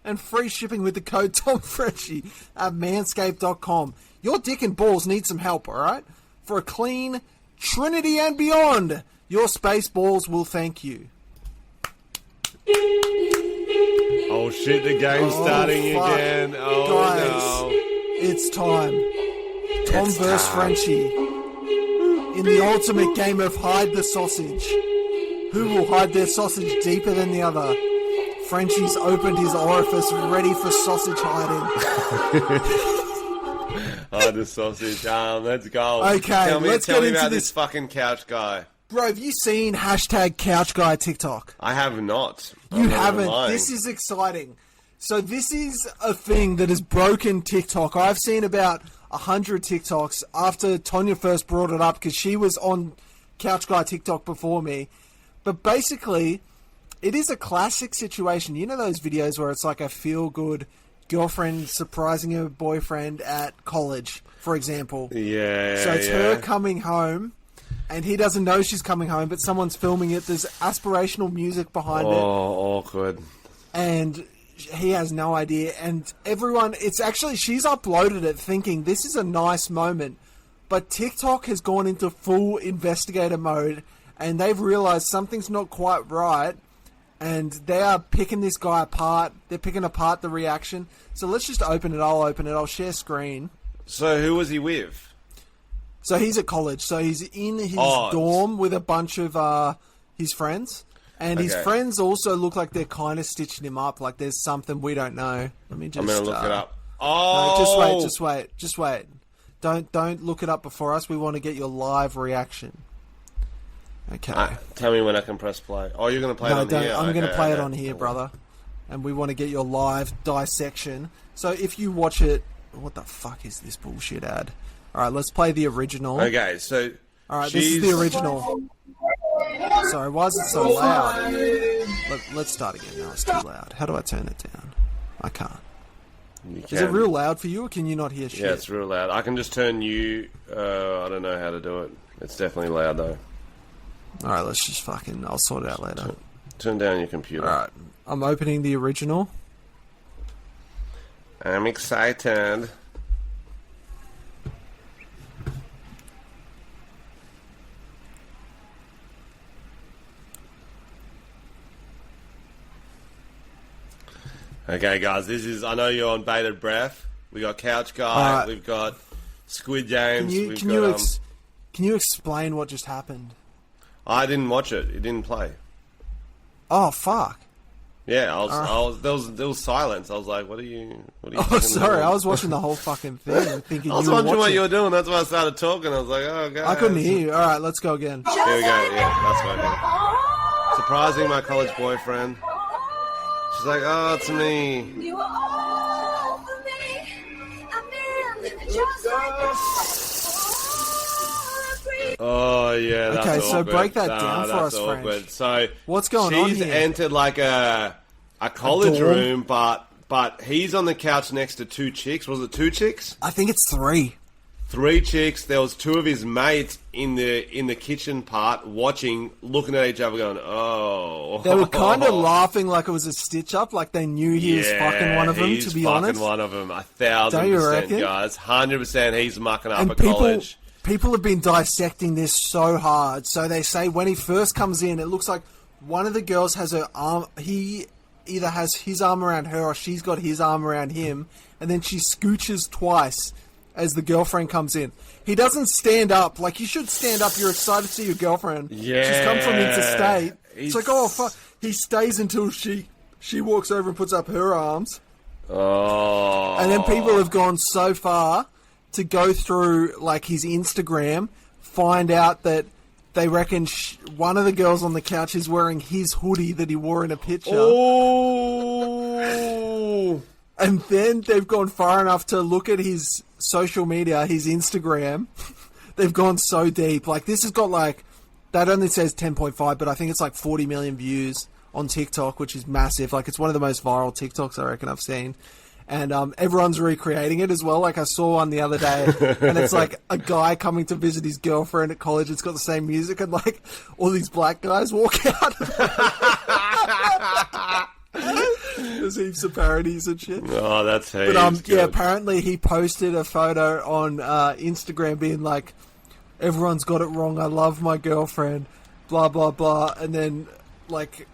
And free shipping with the code TomFrenchy at manscaped.com. Your dick and balls need some help, alright? For a clean Trinity and beyond, your space balls will thank you. Oh shit, the game's starting fuck. again. Oh Guys, no. it's time. Tom vs. Frenchy. In the ultimate game of hide the sausage. Who will hide their sausage deeper than the other? Frenchy's opened his orifice, ready for sausage hiding. Oh, the sausage. Let's go. Okay, let's tell get me into about this. this fucking couch guy. Bro, have you seen hashtag couch guy TikTok? I have not. You I'm not haven't. lying. This is exciting. So this is a thing that has broken TikTok. I've seen about 100 TikToks after Tonya first brought it up because she was on Couch Guy TikTok before me. But basically, it is a classic situation. You know those videos where it's like a feel-good girlfriend surprising her boyfriend at college, for example? Yeah. So it's her coming home, and he doesn't know she's coming home, but someone's filming it. There's aspirational music behind it. Oh, awkward. And he has no idea. And everyone, it's actually, she's uploaded it thinking this is a nice moment. But TikTok has gone into full investigator mode, and they've realized something's not quite right. And they are picking this guy apart. They're picking apart the reaction. So let's just open it. I'll open it. I'll share screen. So who was he with? So he's at college. So he's in his dorm with a bunch of his friends. And his friends also look like they're kind of stitching him up. Like there's something we don't know. Let me just... I'm going to look it up. No, just wait. Don't look it up before us. We want to get your live reaction. Okay. Tell me when I can press play. Oh, you're going to play it on here? I'm going to play it on here, brother. And we want to get your live dissection. So if you watch it... What the fuck is this bullshit ad? Alright, let's play the original. Okay, so... Alright, this is the original. Sorry, why is it so loud? Let's start again. No, it's too loud. How do I turn it down? I can't. Is it real loud for you, or can you not hear shit? Yeah, it's real loud. I can just turn you... I don't know how to do it. It's definitely loud, though. Alright, let's just fucking... I'll sort it out later. Turn down your computer. Alright, I'm opening the original. I'm excited. Okay, guys, this is... I know you're on bated breath. We got Couch Guy. We've got Squid Games. Can you explain what just happened? I didn't watch it. It didn't play. Oh, fuck. Yeah, there was silence. I was like, what are you Oh, sorry. Doing? I was watching the whole fucking thing, thinking I was wondering what you were doing. That's why I started talking. I was like, oh, God. I couldn't hear you. All right, let's go again. Here we go. Yeah, that's right. Surprising my college boyfriend. She's like, oh, it's me. You are all for me. I'm in just like Oh, yeah, that's okay, so awkward. break that down for us, French. So what's going on here? She's entered like a college room, but he's on the couch next to two chicks. Was it two chicks? I think it's three. Three chicks. There was two of his mates in the kitchen part watching, looking at each other going, oh. They were kind of laughing like it was a stitch-up, like they knew he was fucking one of them, to be honest. He's fucking one of them, 1,000%, guys. 100% he's mucking up college. People have been dissecting this so hard. So they say when he first comes in, it looks like one of the girls has her arm... He either has his arm around her or she's got his arm around him. And then she scooches twice as the girlfriend comes in. He doesn't stand up. Like, you should stand up. You're excited to see your girlfriend. Yeah. She's come from interstate. It's like, oh, fuck. He stays until she walks over and puts up her arms. Oh. And then people have gone so far to go through, like, his Instagram, find out that they reckon one of the girls on the couch is wearing his hoodie that he wore in a picture. Oh! And then they've gone far enough to look at his social media, his Instagram. They've gone so deep. Like, this has got, like, that only says 10.5, but I think it's like 40 million views on TikTok, which is massive. Like, it's one of the most viral TikToks I reckon I've seen. And everyone's recreating it as well. Like, I saw one the other day, and it's like a guy coming to visit his girlfriend at college. It's got the same music, and like all these black guys walk out. There's heaps of parodies and shit. Oh, that's heaps. But yeah, apparently he posted a photo on Instagram being like, "Everyone's got it wrong. I love my girlfriend." Blah blah blah, and then like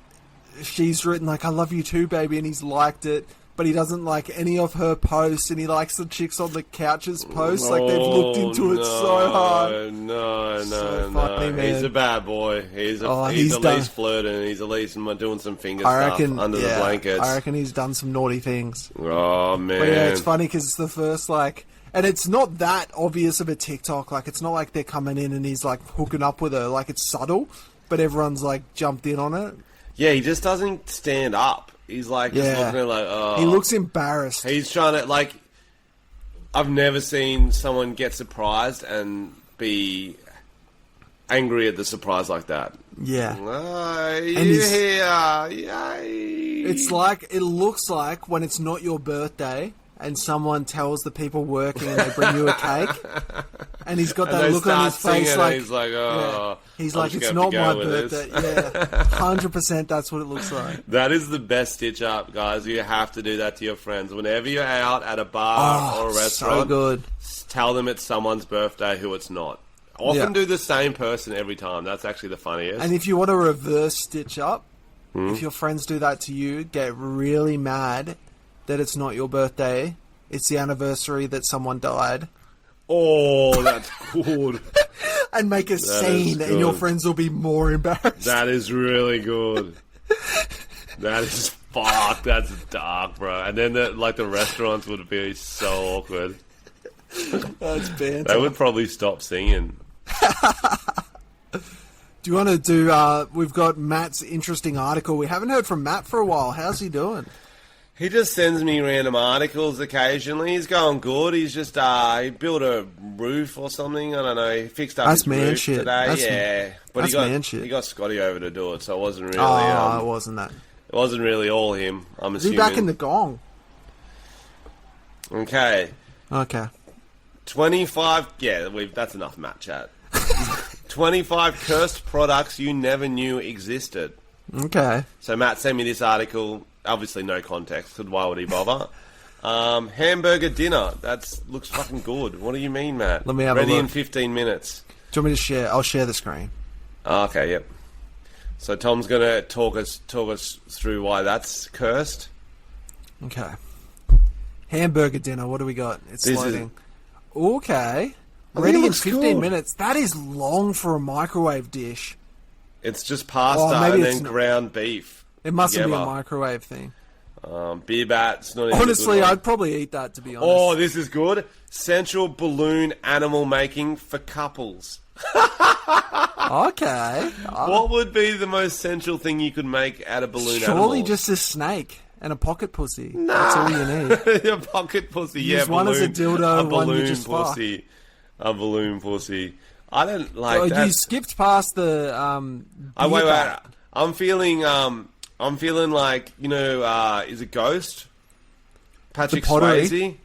she's written like, "I love you too, baby," and he's liked it. but he doesn't like any of her posts, and he likes the chicks on the couches posts. Like, they've looked into it so hard. No. funny, man. He's a bad boy. He's at least flirting. He's at least doing some finger stuff under the blankets. I reckon he's done some naughty things. Oh, man. But yeah, it's funny because it's the first, like... And it's not that obvious of a TikTok. Like, it's not like they're coming in and he's, like, hooking up with her. Like, it's subtle, but everyone's, like, jumped in on it. Yeah, he just doesn't stand up. He's, like, just looking at it like, oh. He looks embarrassed. He's trying to, like... I've never seen someone get surprised and be angry at the surprise like that. Yeah. Oh, yeah. Yay. It's like... It looks like when it's not your birthday... and someone tells the people working and they bring you a cake, and he's got that look on his face like... he's like, oh... Yeah. He's like, it's not my birthday. Yeah, 100% that's what it looks like. That is the best stitch-up, guys. You have to do that to your friends. Whenever you're out at a bar or a restaurant, so good. Tell them it's someone's birthday who it's not. Often do the same person every time. That's actually the funniest. And if you want to reverse stitch-up, if your friends do that to you, get really mad... that it's not your birthday, it's the anniversary that someone died. Oh, that's good. And make a scene, and your friends will be more embarrassed. That is really good. That is fuck. That's dark, bro. And then the restaurants would be so awkward. That's banter. They would probably stop singing. Do you want to do... we've got Matt's interesting article. We haven't heard from Matt for a while. How's he doing? He just sends me random articles occasionally. He's going good. He's just he built a roof or something. I don't know. He fixed up his roof today. But he got Scotty over to do it, so it wasn't really. It wasn't that. It wasn't really all him. I'm assuming. Is he back in the gong? Okay. 25. Yeah, that's enough Matt chat. 25 cursed products you never knew existed. Okay. So Matt sent me this article. Obviously, no context, because why would he bother? Hamburger dinner. That looks fucking good. What do you mean, Matt? Let me have a look. Ready in 15 minutes. Do you want me to share? I'll share the screen. Okay, yep. So Tom's going to talk us through why that's cursed. Okay. Hamburger dinner. What do we got? It's loading. Okay. Ready in 15 minutes. That is long for a microwave dish. It's just pasta and then ground beef. It mustn't be a microwave thing. Beer bats. Not even honestly, I'd probably eat that, to be honest. Oh, this is good. Sensual balloon animal making for couples. Okay. What would be the most sensual thing you could make out of balloon animals? Surely just a snake and a pocket pussy. Nah. That's all you need. A pocket pussy, Use one as a dildo, one you just pussy. Fuck. A balloon pussy. I don't like that. You skipped past the wait. I'm feeling like, is it Ghost? Patrick Swayze.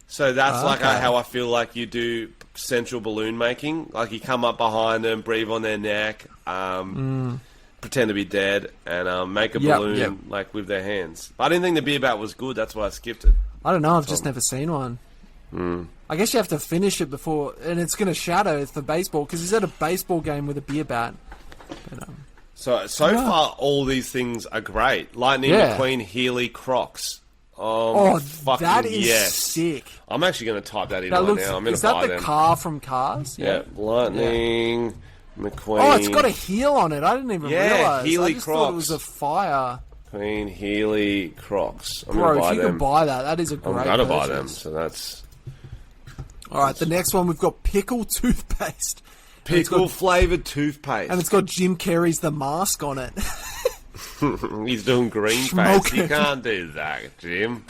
So that's how I feel like you do sensual balloon making. Like you come up behind them, breathe on their neck, pretend to be dead, and make a balloon like with their hands. But I didn't think the beer bat was good. That's why I skipped it. I don't know. I've just never seen one. I guess you have to finish it before, and it's going to shadow for baseball because he's at a baseball game with a beer bat. But, So far, all these things are great. Lightning McQueen Healy Crocs. That is sick. I'm actually going to type that in now. I'm going to buy them. Is that the car from Cars? Yeah, Lightning McQueen. Oh, it's got a heel on it. I didn't even realize. Healy I just thought it was a fire. McQueen Healy Crocs. Bro, if you can buy that is a great I'm going to buy them, so that's... All right, the next one, we've got pickle toothpaste. Pickle-flavoured toothpaste. And it's got Jim Carrey's The Mask on it. He's doing green face. You can't do that, Jim.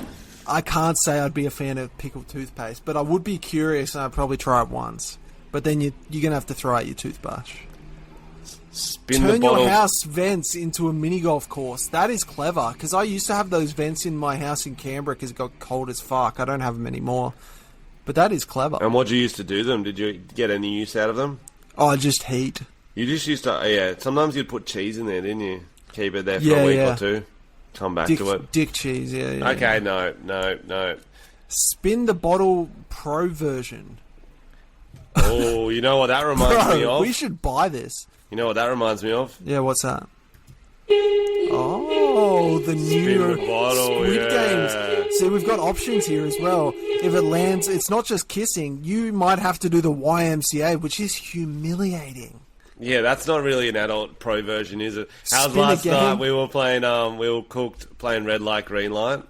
I can't say I'd be a fan of pickled toothpaste, but I would be curious and I'd probably try it once. But then you're going to have to throw out your toothbrush. Turn your house vents into a mini golf course. That is clever, because I used to have those vents in my house in Canberra because it got cold as fuck. I don't have them anymore. But that is clever. And what did you used to do them? Did you get any use out of them? Oh, just heat. You just used to, sometimes you'd put cheese in there, didn't you? Keep it there for a week or two. Come back to it. Dick cheese, yeah. Okay, no. Spin the bottle pro version. Oh, you know what that reminds me of? We should buy this. You know what that reminds me of? Yeah, what's that? Oh, the new the bottle, Squid yeah. Games. See, we've got options here as well. If it lands, it's not just kissing. You might have to do the YMCA, which is humiliating. Yeah, that's not really an adult pro version, is it? How's Spin last again. night? We were playing, we were cooked playing red light, green light.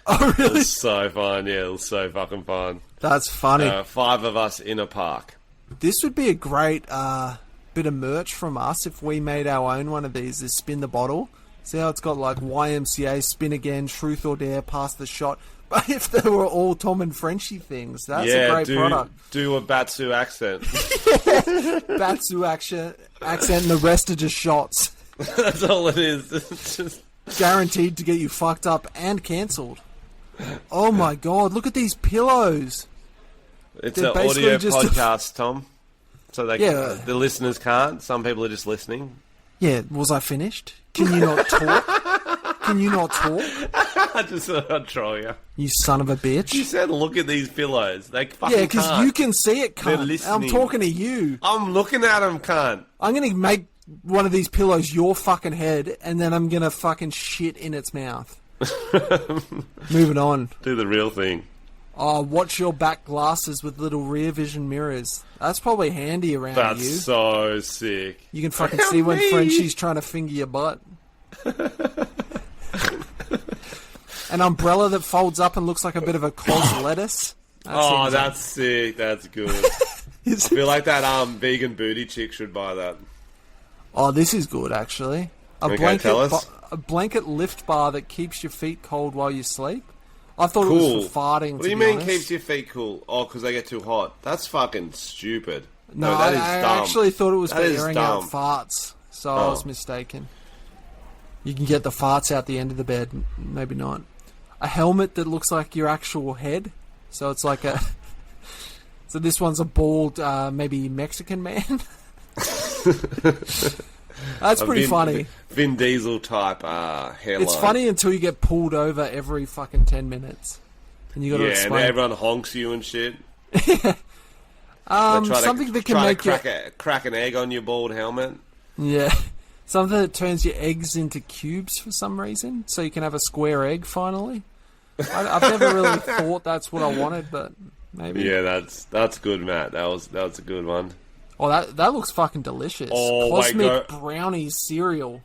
Oh, It really? was so fun, yeah, it was so fucking fun. That's funny. 5 of us in a park. This would be a great bit of merch from us if we made our own one of these. Is spin the bottle. See how it's got like YMCA, spin again, truth or dare, pass the shot. But if they were all Tom and Frenchy things, that's a great product. Do a Batsu accent. Batsu accent, and the rest are just shots. That's all it is. It's just... Guaranteed to get you fucked up and cancelled. Oh my god, look at these pillows. It's They're an basically audio just podcast, Tom. So Yeah. the listeners can't. Some people are just listening. Yeah, was I finished? Can you not talk? Can you not talk? I just thought I'd try you. You son of a You bitch. said, look at these pillows. They fucking Yeah, because can't. you can see it, They're cunt. listening. I'm talking to you. I'm looking at them, cunt. I'm going to make one of these pillows your fucking head, and then I'm going to fucking shit in its mouth. Moving on. Do the real thing. Oh, watch your back glasses with little rear vision mirrors. That's probably handy around That's you. so sick. You can fucking Help see when me. Frenchie's trying to finger your butt. An umbrella that folds up and looks like a bit of a cos lettuce. Oh, seems- that's sick. That's good. I feel like that vegan booty chick should buy that. Oh, this is good, actually. Okay, tell us. A blanket lift bar that keeps your feet cold while you sleep. I thought it Cool. was for farting, What to do you be mean honest. keeps your feet cool? Oh, because they get too hot. That's fucking stupid. No, that is I dumb. actually thought it was That for is airing dumb. out farts, so I was Oh. mistaken. You can get the farts out the end of the bed, maybe not. A helmet that looks like your actual head, so it's like a... So this one's a bald, maybe Mexican man? That's pretty funny. Vin Diesel type hairline. It's funny until you get pulled over every fucking 10 minutes. And you got to Yeah, and explain. everyone honks you and shit. They try Something that can try make to crack an egg on your bald helmet. Yeah. Something that turns your eggs into cubes for some reason, so you can have a square egg finally. I've never really thought that's what I wanted, but maybe. Yeah, that's good, Matt. That was a good one. Oh, that looks fucking delicious. Oh, wait, Cosmic go- brownies cereal.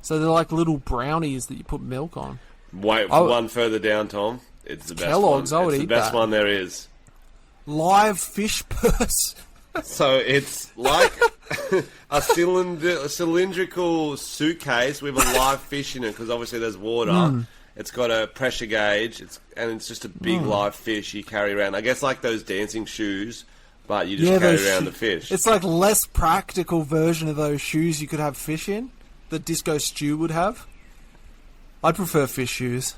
So they're like little brownies that you put milk on. Wait, Oh. one further down, Tom. It's the best Kellogg's, one. I would It's eat the best that. one there is. Live fish purse. So it's like a cylindrical suitcase with a live fish in it, because obviously there's water. It's got a pressure gauge, and it's just a big live fish you carry around. I guess like those dancing shoes, but you just carry those around the fish. It's like less practical version of those shoes you could have fish in, that Disco Stew would have. I'd prefer fish shoes.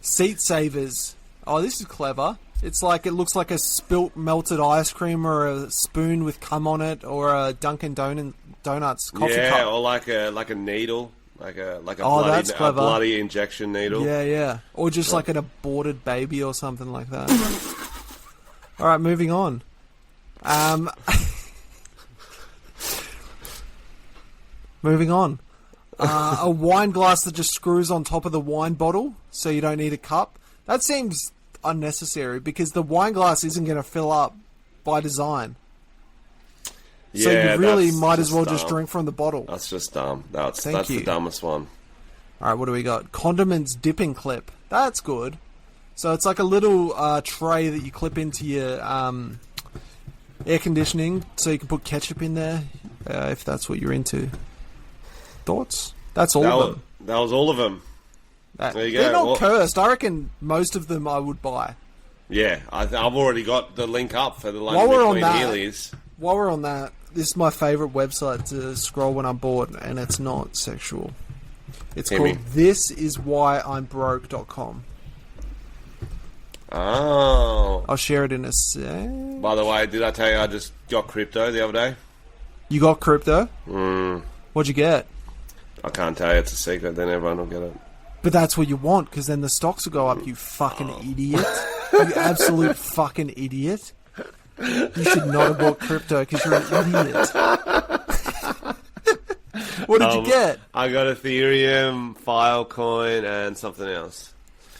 Seat savers. Oh, this is clever. It's like, it looks like a spilt melted ice cream or a spoon with cum on it, or a Dunkin' Donuts coffee yeah, cup. or like a needle, like a Oh, bloody, that's clever. bloody injection needle. Yeah. Or just like an aborted baby or something like that. Alright, moving on. Moving on. A wine glass that just screws on top of the wine bottle, so you don't need a cup. That seems unnecessary, because the wine glass isn't going to fill up by design. So Yeah, you really that's might as well just dumb. drink from the bottle. That's just dumb. That's Thank you. the dumbest one. Alright, what do we got? Condiments dipping clip. That's good. So it's like a little tray that you clip into your air conditioning, so you can put ketchup in there, if that's what you're into. Thoughts? That's all of them. That was all of them. There you go. They're not Well- cursed. I reckon most of them I would buy. Yeah, I've already got the link up for the While London we're on Between that- Heelys. While we're on that, this is my favourite website to scroll when I'm bored, and it's not sexual. It's Hit called me. thisiswhyi'mbroke.com. Oh. I'll share it in a sec. By the way, did I tell you I just got crypto the other day? You got crypto? Mm, What'd you get? I can't tell you. It's a secret. Then everyone will get it. But that's what you want, because then the stocks will go up, you fucking idiot. You absolute fucking idiot. You should not have bought crypto, because you're an idiot. What did you get? I got Ethereum, Filecoin, and something else.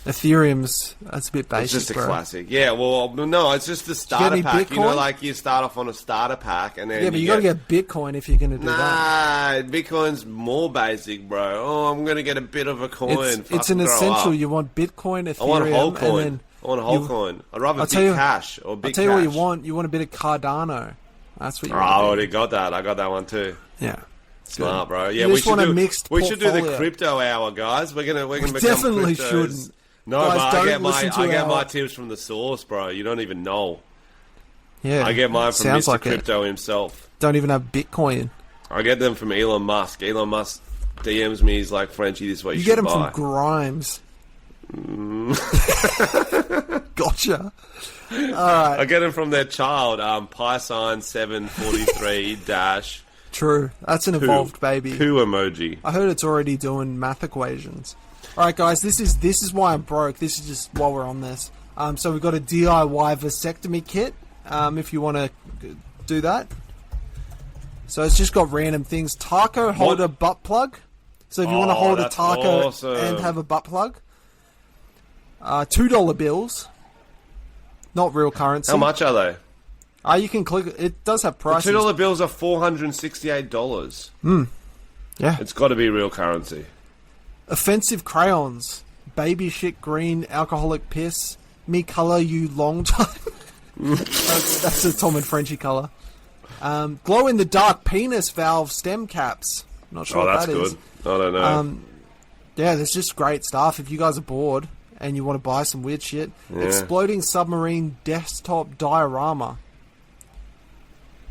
Ethereum's, that's a bit basic, It's just a bro. classic. Yeah, well, no, it's just the starter any pack. You know, Bitcoin? like you start off on a starter pack, and then Yeah, but you got to get Bitcoin if you're going to do that. Nah, Bitcoin's more basic, bro. Oh, I'm going to get a bit of a coin. It's an essential. You want Bitcoin, Ethereum, I want a whole and coin. then I want a whole coin. I'd rather I'll big tell you- cash or big I'll tell you what you cash. want. You want a bit of Cardano. That's what you Oh, want. I already got that. I got that one too. Yeah. Smart, bro. Yeah, You we just should want a do. mixed We should do the portfolio. crypto hour, guys. We're gonna become definitely cryptos. shouldn't. No, Guys, but don't I get listen to my our- tips from the source, bro. You don't even know. Yeah. I get mine from Sounds Mr. like Crypto himself. Don't even have Bitcoin. I get them from Elon Musk. Elon Musk DMs me. He's like, Frenchy, this is what you You should get them buy. from Grimes. Gotcha. I get them from their child, Pysign 743 dash True. That's an evolved baby. poo emoji. I heard it's already doing math equations. All right, guys. This is why I'm broke. This is just while we're on this. So we've got a DIY vasectomy kit. If you want to do that. So it's just got random things. Taco holder butt plug. So if you want to hold a that's taco awesome. and have a butt plug. $2 bills. Not real currency. How much are they? You can click. It does have The prices. $2 bills are $468. Yeah. It's got to be real currency. Offensive crayons. Baby shit green alcoholic piss. Me colour you long time. that's a Tom and Frenchy colour. Glow in the dark penis valve stem caps. Not sure Oh, what that's that good. is. I don't know. Yeah, there's just great stuff. If you guys are bored and you want to buy some weird shit. Exploding submarine desktop diorama.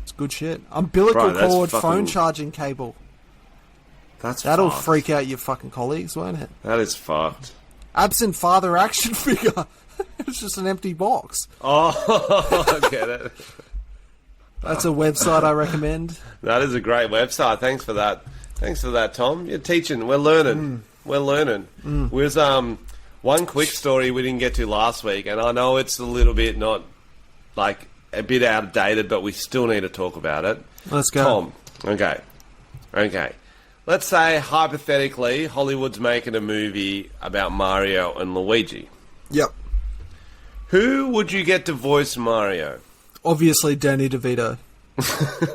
It's good shit. Umbilical Bro, that's cord fucking- phone charging cable. That'll That'll freak out your fucking colleagues, won't it? That is fucked. Absent father action figure. It's just an empty box. Oh, I get it. That's a website I recommend. That is a great website. Thanks for that. Thanks for that, Tom. You're teaching. We're learning. We're learning. With one quick story we didn't get to last week, and I know it's a little bit not like a bit outdated, but we still need to talk about it. Let's go. Tom. Okay. Let's say hypothetically, Hollywood's making a movie about Mario and Luigi. Yep. Who would you get to voice Mario? Obviously, Danny DeVito.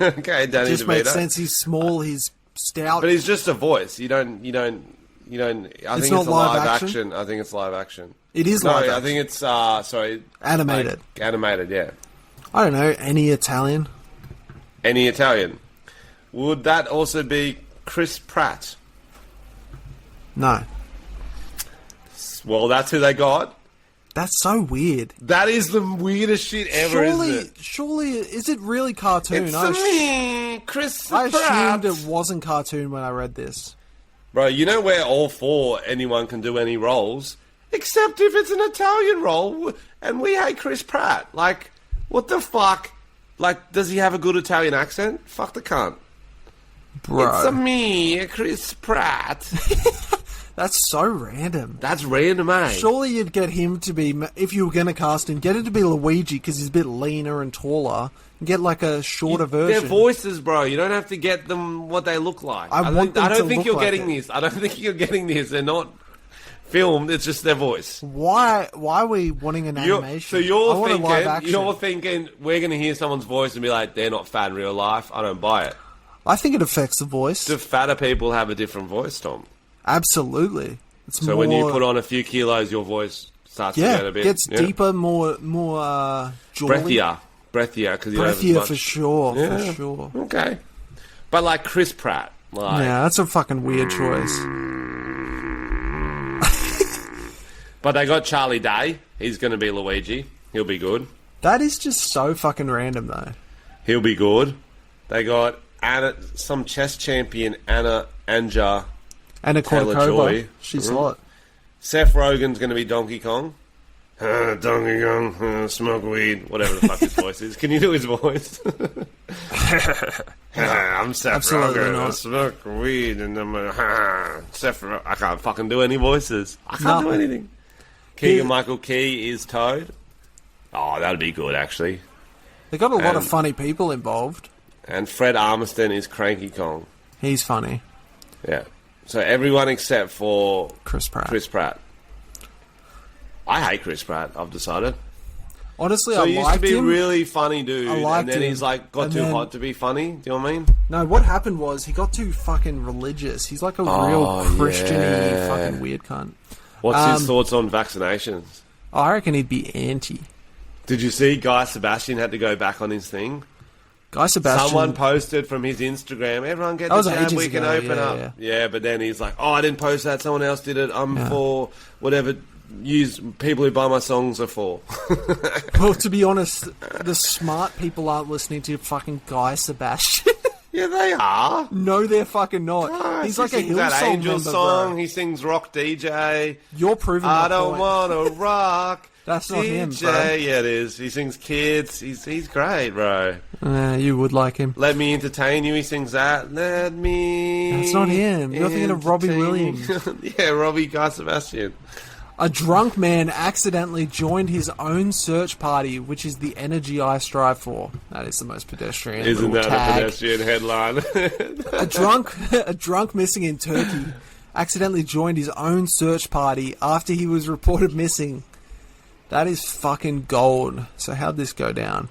Okay, Danny Just DeVito. makes sense. He's small. He's stout. But he's just a voice. You don't. I think it's not a live live action? action. I think it's live action. It is No, live I action. think it's sorry, Animated. like, animated. Yeah. I don't know. Any Italian? Any Italian? Would that also be Chris Pratt? No. Well, that's who they got. That's so weird. That is the weirdest shit ever, isn't it? Surely, is it really cartoon? It's me, Chris I Pratt. assumed it wasn't cartoon when I read this. Bro, you know we're all for anyone can do any roles, except if it's an Italian role, and we hate Chris Pratt. Like, what the fuck? Like, does he have a good Italian accent? Fuck the cunt. Bro. It's me, Chris Pratt. That's so random. That's random, eh? Surely you'd get him to be, if you were going to cast him, get it to be Luigi because he's a bit leaner and taller. And get like a shorter version. They're voices, bro. You don't have to get them what they look like. I want them I don't to think look you're like getting it. this. I don't think you're getting this. They're not filmed. It's just their voice. Why are we wanting an animation? I want a live action. You're thinking we're going to hear someone's voice and be like, they're not fat in real life. I don't buy it. I think it affects the voice. Do fatter people have a different voice, Tom? Absolutely. It's So more, when you put on a few kilos, your voice starts to get a bit... gets deeper, more jawly. Breathier, because you don't have as Breathier much... for sure, Yeah. for sure. Okay. But like Chris Pratt, like... Yeah, that's a fucking weird choice. But they got Charlie Day. He's going to be Luigi. He'll be good. That is just so fucking random, though. He'll be good. They got some chess champion, Anja Anna Taylor-Joy. Kournikova, she's hot. Seth Rogen's going to be Donkey Kong. Donkey Kong, smoke weed, whatever the fuck his voice is. Can you do his voice? I'm Seth Absolutely Rogen. not. I smoke weed, and I'm Seth. I can't fucking do any voices. I can't do anything. Keegan Michael Key is Toad. Oh, that'd be good, actually. They got a lot of And- funny people involved. And Fred Armisen is Cranky Kong. He's funny. Yeah. So everyone except for Chris Pratt. Chris Pratt. I hate Chris Pratt, I've decided. Honestly, So I he used to liked be a him. really funny dude, liked and then him. he's like got And too then- hot to be funny. Do you know what I mean? No, what happened was he got too fucking religious. He's like a real Christian-y yeah. fucking weird cunt. What's his thoughts on vaccinations? I reckon he'd be anti. Did you see Guy Sebastian had to go back on his thing? Guy Sebastian. Someone posted from his Instagram, everyone get That the was jab, ages we can ago, open yeah, up. yeah. Yeah, but then he's like, oh, I didn't post that, someone else did it. I'm for whatever people who buy my songs are for. Well, to be honest, the smart people aren't listening to fucking Guy Sebastian. Yeah, they are. No, they're fucking not. Nice. He's like he a sings that Hillsong Angel member, song. bro. He sings Rock DJ. You're proving I my don't point. want to rock. That's not DJ. him, bro. Yeah, it is. He sings Kids. He's great, bro. You would like him. Let me entertain you. He sings that. Let me. That's not him. You're thinking of Robbie entertain Williams. you. Yeah, Robbie Guy Sebastian. A drunk man accidentally joined his own search party, which is the energy I strive for. That is the most pedestrian. Isn't little that tag. a pedestrian headline? A drunk missing in Turkey accidentally joined his own search party after he was reported missing. That is fucking gold. So how'd this go down?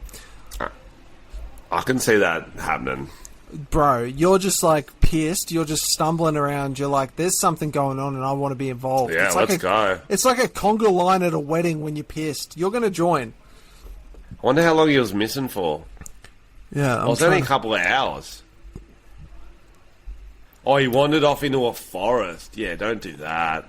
I can see that happening. Bro, you're just like pissed. You're just stumbling around. You're like, there's something going on and I want to be involved. Yeah, it's like let's go. It's like a conga line at a wedding when you're pissed. You're going to join. I wonder how long he was missing for. Yeah, It was only a couple of hours. Oh, he wandered off into a forest. Yeah, don't do that.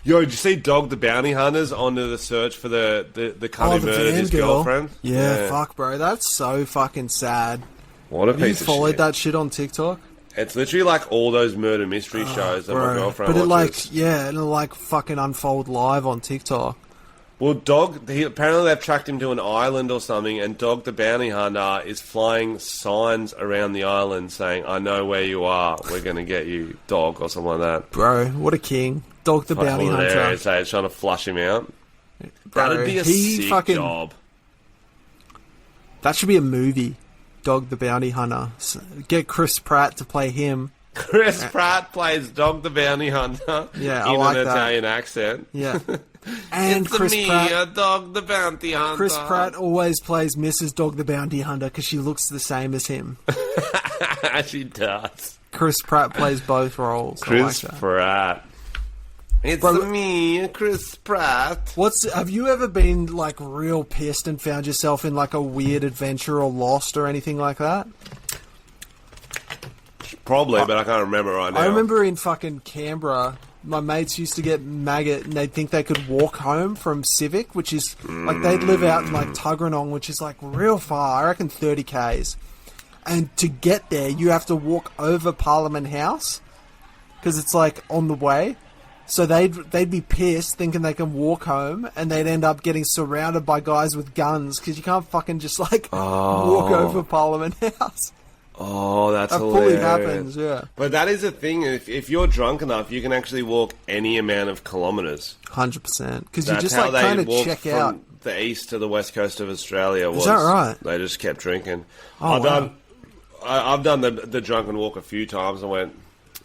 Yo, did you see Dog the Bounty Hunters onto the search for the cunt who murdered his girlfriend? Yeah, fuck, bro. That's so fucking sad. What a Have you piece of followed shit. that shit on TikTok? It's literally like all those murder mystery shows that my girlfriend But it watches. it'll like fucking unfold live on TikTok. Well, apparently they've tracked him to an island or something, and Dog the Bounty Hunter is flying signs around the island saying, I know where you are, we're going to get you, dog, or something like that. Bro, what a king. Dog the Bounty Hunter. Hilarious, hey, it's trying to flush him out. Bro, That'd be a he sick fucking- job. That should be a movie. Dog the Bounty Hunter. Get Chris Pratt to play him. Chris Pratt plays Dog the Bounty Hunter Yeah, I in like an that. Italian accent. Yeah. And It's Chris me, Pratt. Dog the Bounty Hunter. Chris Pratt always plays Mrs. Dog the Bounty Hunter because she looks the same as him. She does. Chris Pratt plays both roles. I Chris like that. Pratt. It's Bro, me, Chris Pratt. Have you ever been like real pissed and found yourself in like a weird adventure or lost or anything like that? Probably, but I can't remember right now. I remember in fucking Canberra, my mates used to get maggot and they'd think they could walk home from Civic, which is like they'd live out in like Tuggeranong, which is like real far, I reckon 30 k's. And to get there, you have to walk over Parliament House because it's like on the way. So they'd be pissed thinking they can walk home, and they'd end up getting surrounded by guys with guns because you can't fucking just like walk over Parliament House. Oh, that's That hilarious. fully happens, yeah. But that is a thing. If you're drunk enough, you can actually walk any amount of kilometres. 100%. Because you That's just how like they kind of walked check from out. the east to the west coast of Australia. Was, that right? They just kept drinking. Oh, wow. I've done the drunken walk a few times.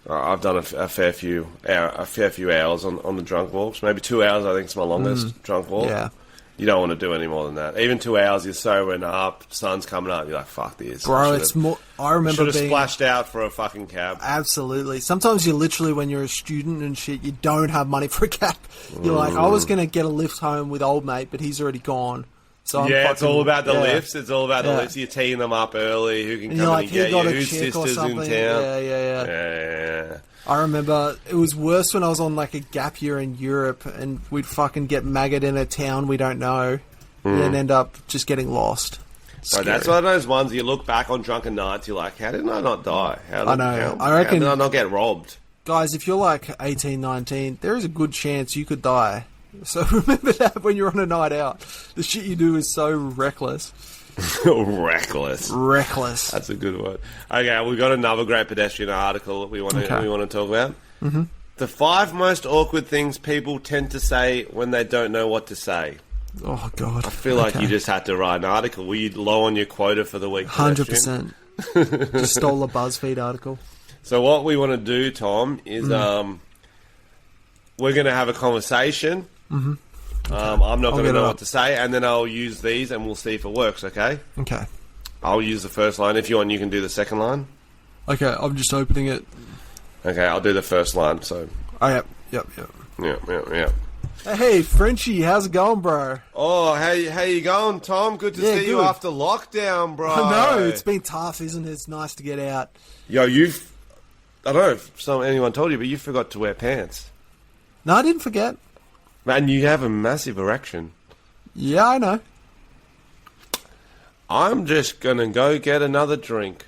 I've done a fair few hours on the drunk walks. Maybe 2 hours. I think it's my longest drunk walk. Yeah. You don't want to do any more than that. Even 2 hours, you're sobering up, sun's coming up. You're like, fuck this. Bro, it's more. I remember Should have being splashed out for a fucking cab. absolutely. Sometimes you literally, when you're a student and shit, you don't have money for a cab. You're like, I was gonna get a lift home with old mate, but he's already gone. So I'm It's all about the yeah. lifts. It's all about the Yeah. lifts. You're teeing them up early. Who can And you're come like, and he get got you? a Whose chick or sister's in something. town? Yeah. Yeah. I remember it was worse when I was on like a gap year in Europe, and we'd fucking get maggot in a town we don't know, and end up just getting lost. So that's one of those ones you look back on drunken nights. You're like, how did I not die? I know. I reckon- How did I not get robbed? Guys, if you're like 18, 19, there is a good chance you could die. So remember that when you're on a night out. The shit you do is so reckless. Reckless. Reckless. That's a good word. Okay, we've got another great pedestrian article that we want to talk about. Mm-hmm. The 5 most awkward things people tend to say when they don't know what to say. Oh, God. I feel like you just had to write an article. Were you low on your quota for the week? 100%. Just stole a BuzzFeed article. So what we want to do, Tom, is we're going to have a conversation. Mm-hmm. I'm not going to know what to say, and then I'll use these, and we'll see if it works, okay? Okay. I'll use the first line. If you want, you can do the second line. Okay, I'm just opening it. Okay, I'll do the first line, so... Oh, yep. Yeah. Hey, Frenchy, how's it going, bro? Oh, how you going, Tom? Good to see you after lockdown, bro. I know, it's been tough, isn't it? It's nice to get out. Yo, I don't know if anyone told you, but you forgot to wear pants. No, I didn't forget. Man, you have a massive erection. Yeah, I know. I'm just gonna go get another drink.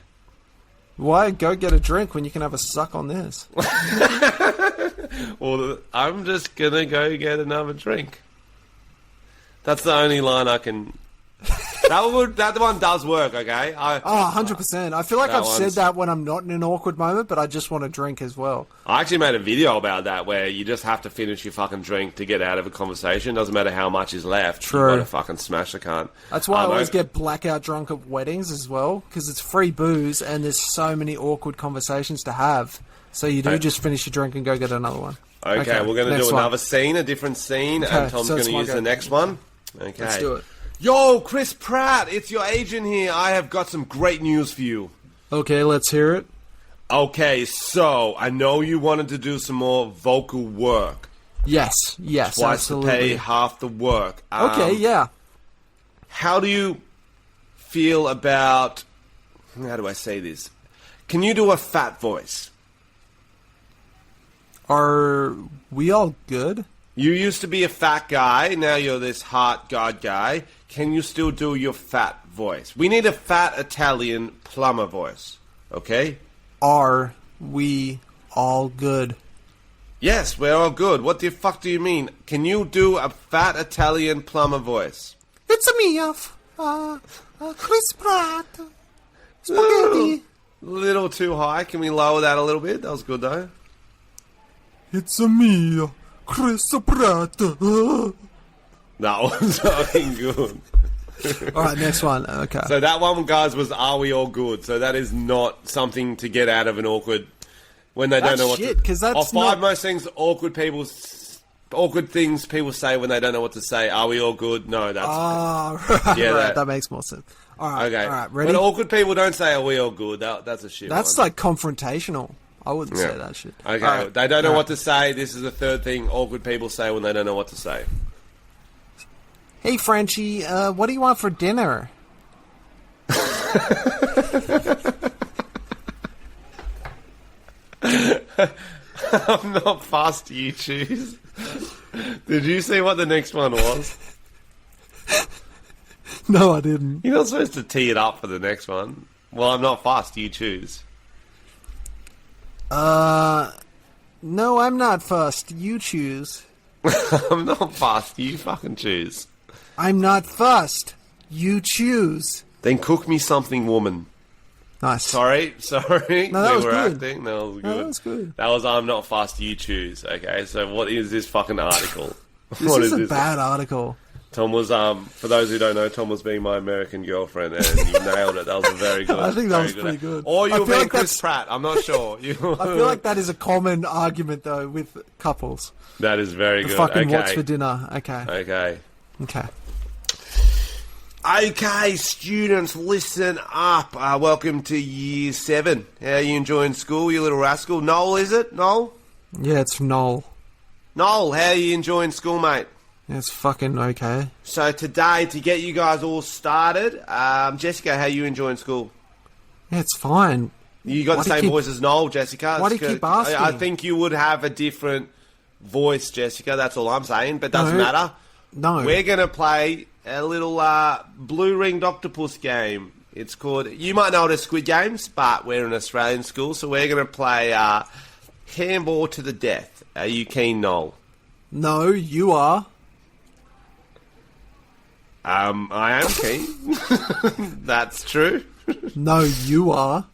Why go get a drink when you can have a suck on this? Well, I'm just gonna go get another drink. That's the only line I can... That one does work, okay? 100%. I feel like I've said that when I'm not in an awkward moment, but I just want a drink as well. I actually made a video about that where you just have to finish your fucking drink to get out of a conversation. Doesn't matter how much is left. True. You gotta fucking smash the cunt. That's why I always get blackout drunk at weddings as well, because it's free booze and there's so many awkward conversations to have. So you do just finish your drink and go get another one. Okay, we're going to do another scene, a different scene, and Tom's going to use the next one. Okay. Let's do it. Yo, Chris Pratt, it's your agent here. I have got some great news for you. Okay, let's hear it. Okay, so I know you wanted to do some more vocal work. Yes, Twice absolutely. the pay, half the work. Okay, yeah. How do you feel about... How do I say this? Can you do a fat voice? Are we all good? You used to be a fat guy, now you're this heart god guy. Can you still do your fat voice? We need a fat Italian plumber voice, okay? Are we all good? Yes, we're all good. What the fuck do you mean? Can you do a fat Italian plumber voice? It's me, Chris Pratt. Spaghetti. Little too high. Can we lower that a little bit? That was good, though. It's me, Chris Pratt. That was fucking good. Alright, next one. Okay. So that one, guys, was Are We All Good? So that is not something to get out of an awkward... When they don't know what shit, to... because that's five most things awkward things people say when they don't know what to say. Are we all good? No, that's... right, yeah, right, that makes more sense. Alright, okay. Alright, ready? When awkward people don't say, are we all good? That's a shit That's one. like confrontational. I wouldn't say that shit. Okay, Alright, they don't know what to say. This is the third thing awkward people say when they don't know what to say. Hey, Frenchy, what do you want for dinner? I'm not fast, you choose. Did you see what the next one was? No, I didn't. You're not supposed to tee it up for the next one. Well, I'm not fast, you choose. No, I'm not first. You choose. I'm not fast, you fucking choose. I'm not first. You choose. Then cook me something, woman. Nice. Sorry. No, that was good. Acting. That was good. No, that was good. That was I'm not fast, you choose. Okay, so what is this fucking article? This is a bad article. Tom was, for those who don't know, Tom was being my American girlfriend, and you nailed it. That was very good. I think that was pretty good. Or you were being like Chris Pratt. I'm not sure. I feel like that is a common argument, though, with couples. That is very good. Fucking okay. what's for dinner? Okay. Okay. Okay, students, listen up. Welcome to Year 7. How are you enjoying school, you little rascal? Noel, is it? Noel? Yeah, it's Noel. Noel, how are you enjoying school, mate? Yeah, it's fucking okay. So today, to get you guys all started, Jessica, how are you enjoying school? Yeah, it's fine. You got the same voice as Noel, Jessica. Why do you keep asking? I think you would have a different voice, Jessica. That's all I'm saying, but doesn't matter. No. We're going to play a little blue-ringed octopus game. It's called... You might know it as Squid Games, but we're an Australian school, so we're going to play handball to the death. Are you keen, Noel? No, you are. I am keen. That's true. No, you are.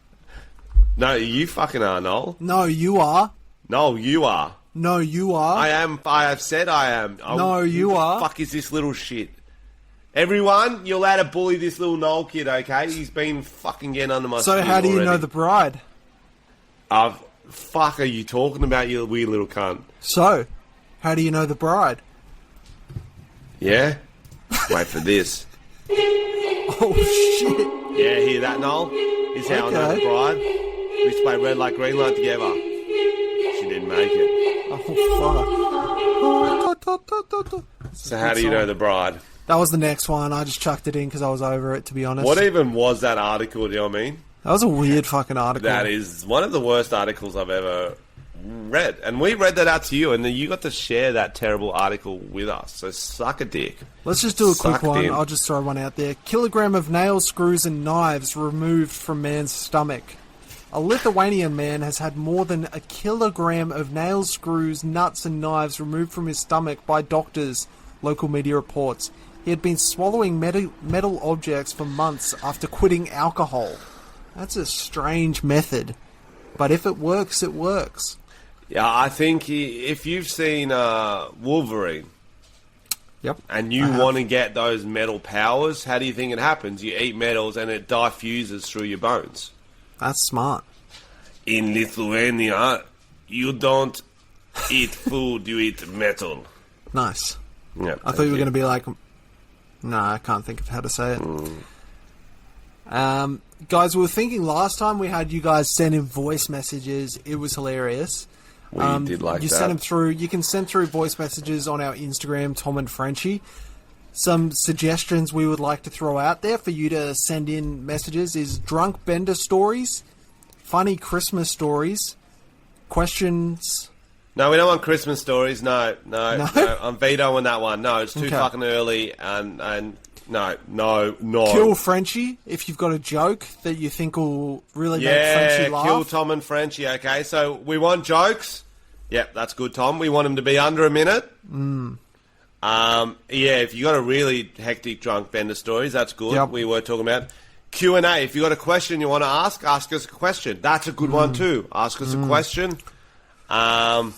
No, you fucking are, Noel. No, you are. No, you are. No, you are. I am. I have said I am. No, you are. Fuck is this little shit? Everyone, you're allowed to bully this little Noel kid, okay? He's been fucking getting under my skin So how do you already. know the bride? Fuck are you talking about, you weird little cunt? So, how do you know the bride? Yeah? Wait for this. Oh, shit. Yeah, hear that, Noel? Here's how I know the bride. We used to play red light, green light together. She didn't make it. Oh, fuck. So how do you know the bride? That was the next one. I just chucked it in because I was over it, to be honest. What even was that article, do you know what I mean? That was a weird fucking article. That is one of the worst articles I've ever read. And we read that out to you, and then you got to share that terrible article with us. So suck a dick. Let's just do a quick Sucked one. in. I'll just throw one out there. Kilogram of nails, screws and knives removed from man's stomach. A Lithuanian man has had more than a kilogram of nails, screws, nuts and knives removed from his stomach by doctors, local media reports. He had been swallowing metal objects for months after quitting alcohol. That's a strange method. But if it works, it works. Yeah, I think if you've seen Wolverine, Yep. and you want to get those metal powers, how do you think it happens? You eat metals and it diffuses through your bones. That's smart. In Lithuania, you don't eat food, you eat metal. Nice. Yeah, I thought you were going to be like... No, I can't think of how to say it. Guys, we were thinking last time we had you guys send in voice messages. It was hilarious. We did like you that. sent them through. You can send through voice messages on our Instagram, Tom and Frenchy. Some suggestions we would like to throw out there for you to send in messages is drunk bender stories, funny Christmas stories, questions. No, we don't want Christmas stories. No. I'm vetoing that one. No, it's too fucking early. And no. Kill Frenchy if you've got a joke that you think will really make Frenchy laugh. Kill Tom and Frenchy. Okay, so we want jokes. Yep, that's good, Tom. We want them to be under a minute. If you got a really hectic drunk bender stories, that's good. Yep. We were talking about Q&A. If you got a question you want to ask us a question. That's a good one too. Ask us a question. I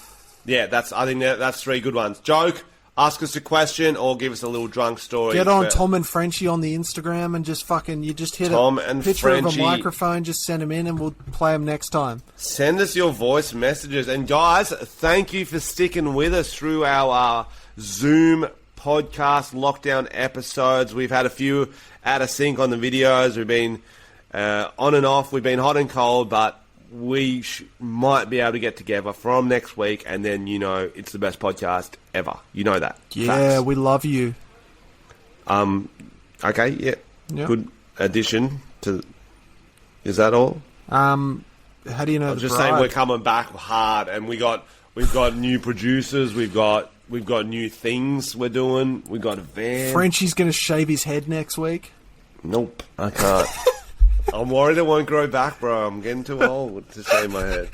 think that's three good ones. Joke, ask us a question, or give us a little drunk story. Get on Tom and Frenchy on the Instagram and just fucking, you just hit Tom a and picture Frenchy. of a microphone, just send them in and we'll play them next time. Send us your voice messages. And guys, thank you for sticking with us through our Zoom podcast lockdown episodes. We've had a few out of sync on the videos. We've been on and off. We've been hot and cold, but we might be able to get together from next week, and then, it's the best podcast ever. You know that. Yeah, Facts. we love you. Okay, yeah. Yep. Good addition to... Is that all? How do you know I was just saying we're coming back hard, and we've got new producers, we've got new things we're doing, we've got a van. Frenchy's going to shave his head next week. Nope, I can't. I'm worried it won't grow back, bro. I'm getting too old to shave my head.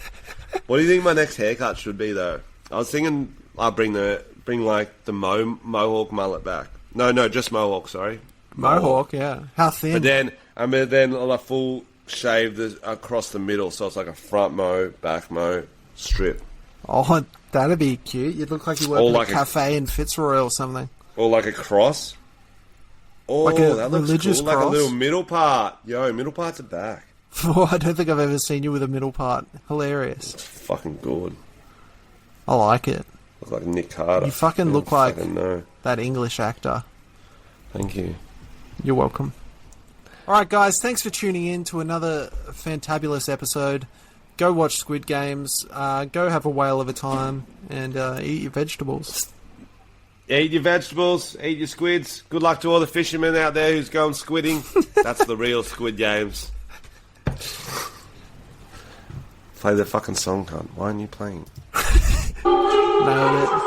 What do you think my next haircut should be, though? I was thinking I'll bring like the mohawk mullet back. No, just mohawk. Sorry, Mohawk. Yeah. How thin? But then a full shave across the middle, so it's like a front mo, back mo, strip. Oh, that'd be cute. You'd look like you work at a cafe in Fitzroy or something. Or like a cross. Oh, like a that looks religious cool. cross? Like a little middle part. Yo, middle parts are back. Oh, I don't think I've ever seen you with a middle part. Hilarious. It's fucking good. I like it. Look like Nick Carter. You fucking look like know. that English actor. Thank you. You're welcome. Alright guys, thanks for tuning in to another fantabulous episode. Go watch Squid Games, go have a whale of a time, and eat your vegetables. Eat your vegetables, eat your squids. Good luck to all the fishermen out there who's going squidding. That's the real Squid Games. Play the fucking song, cunt. Why aren't you playing? Nailed it.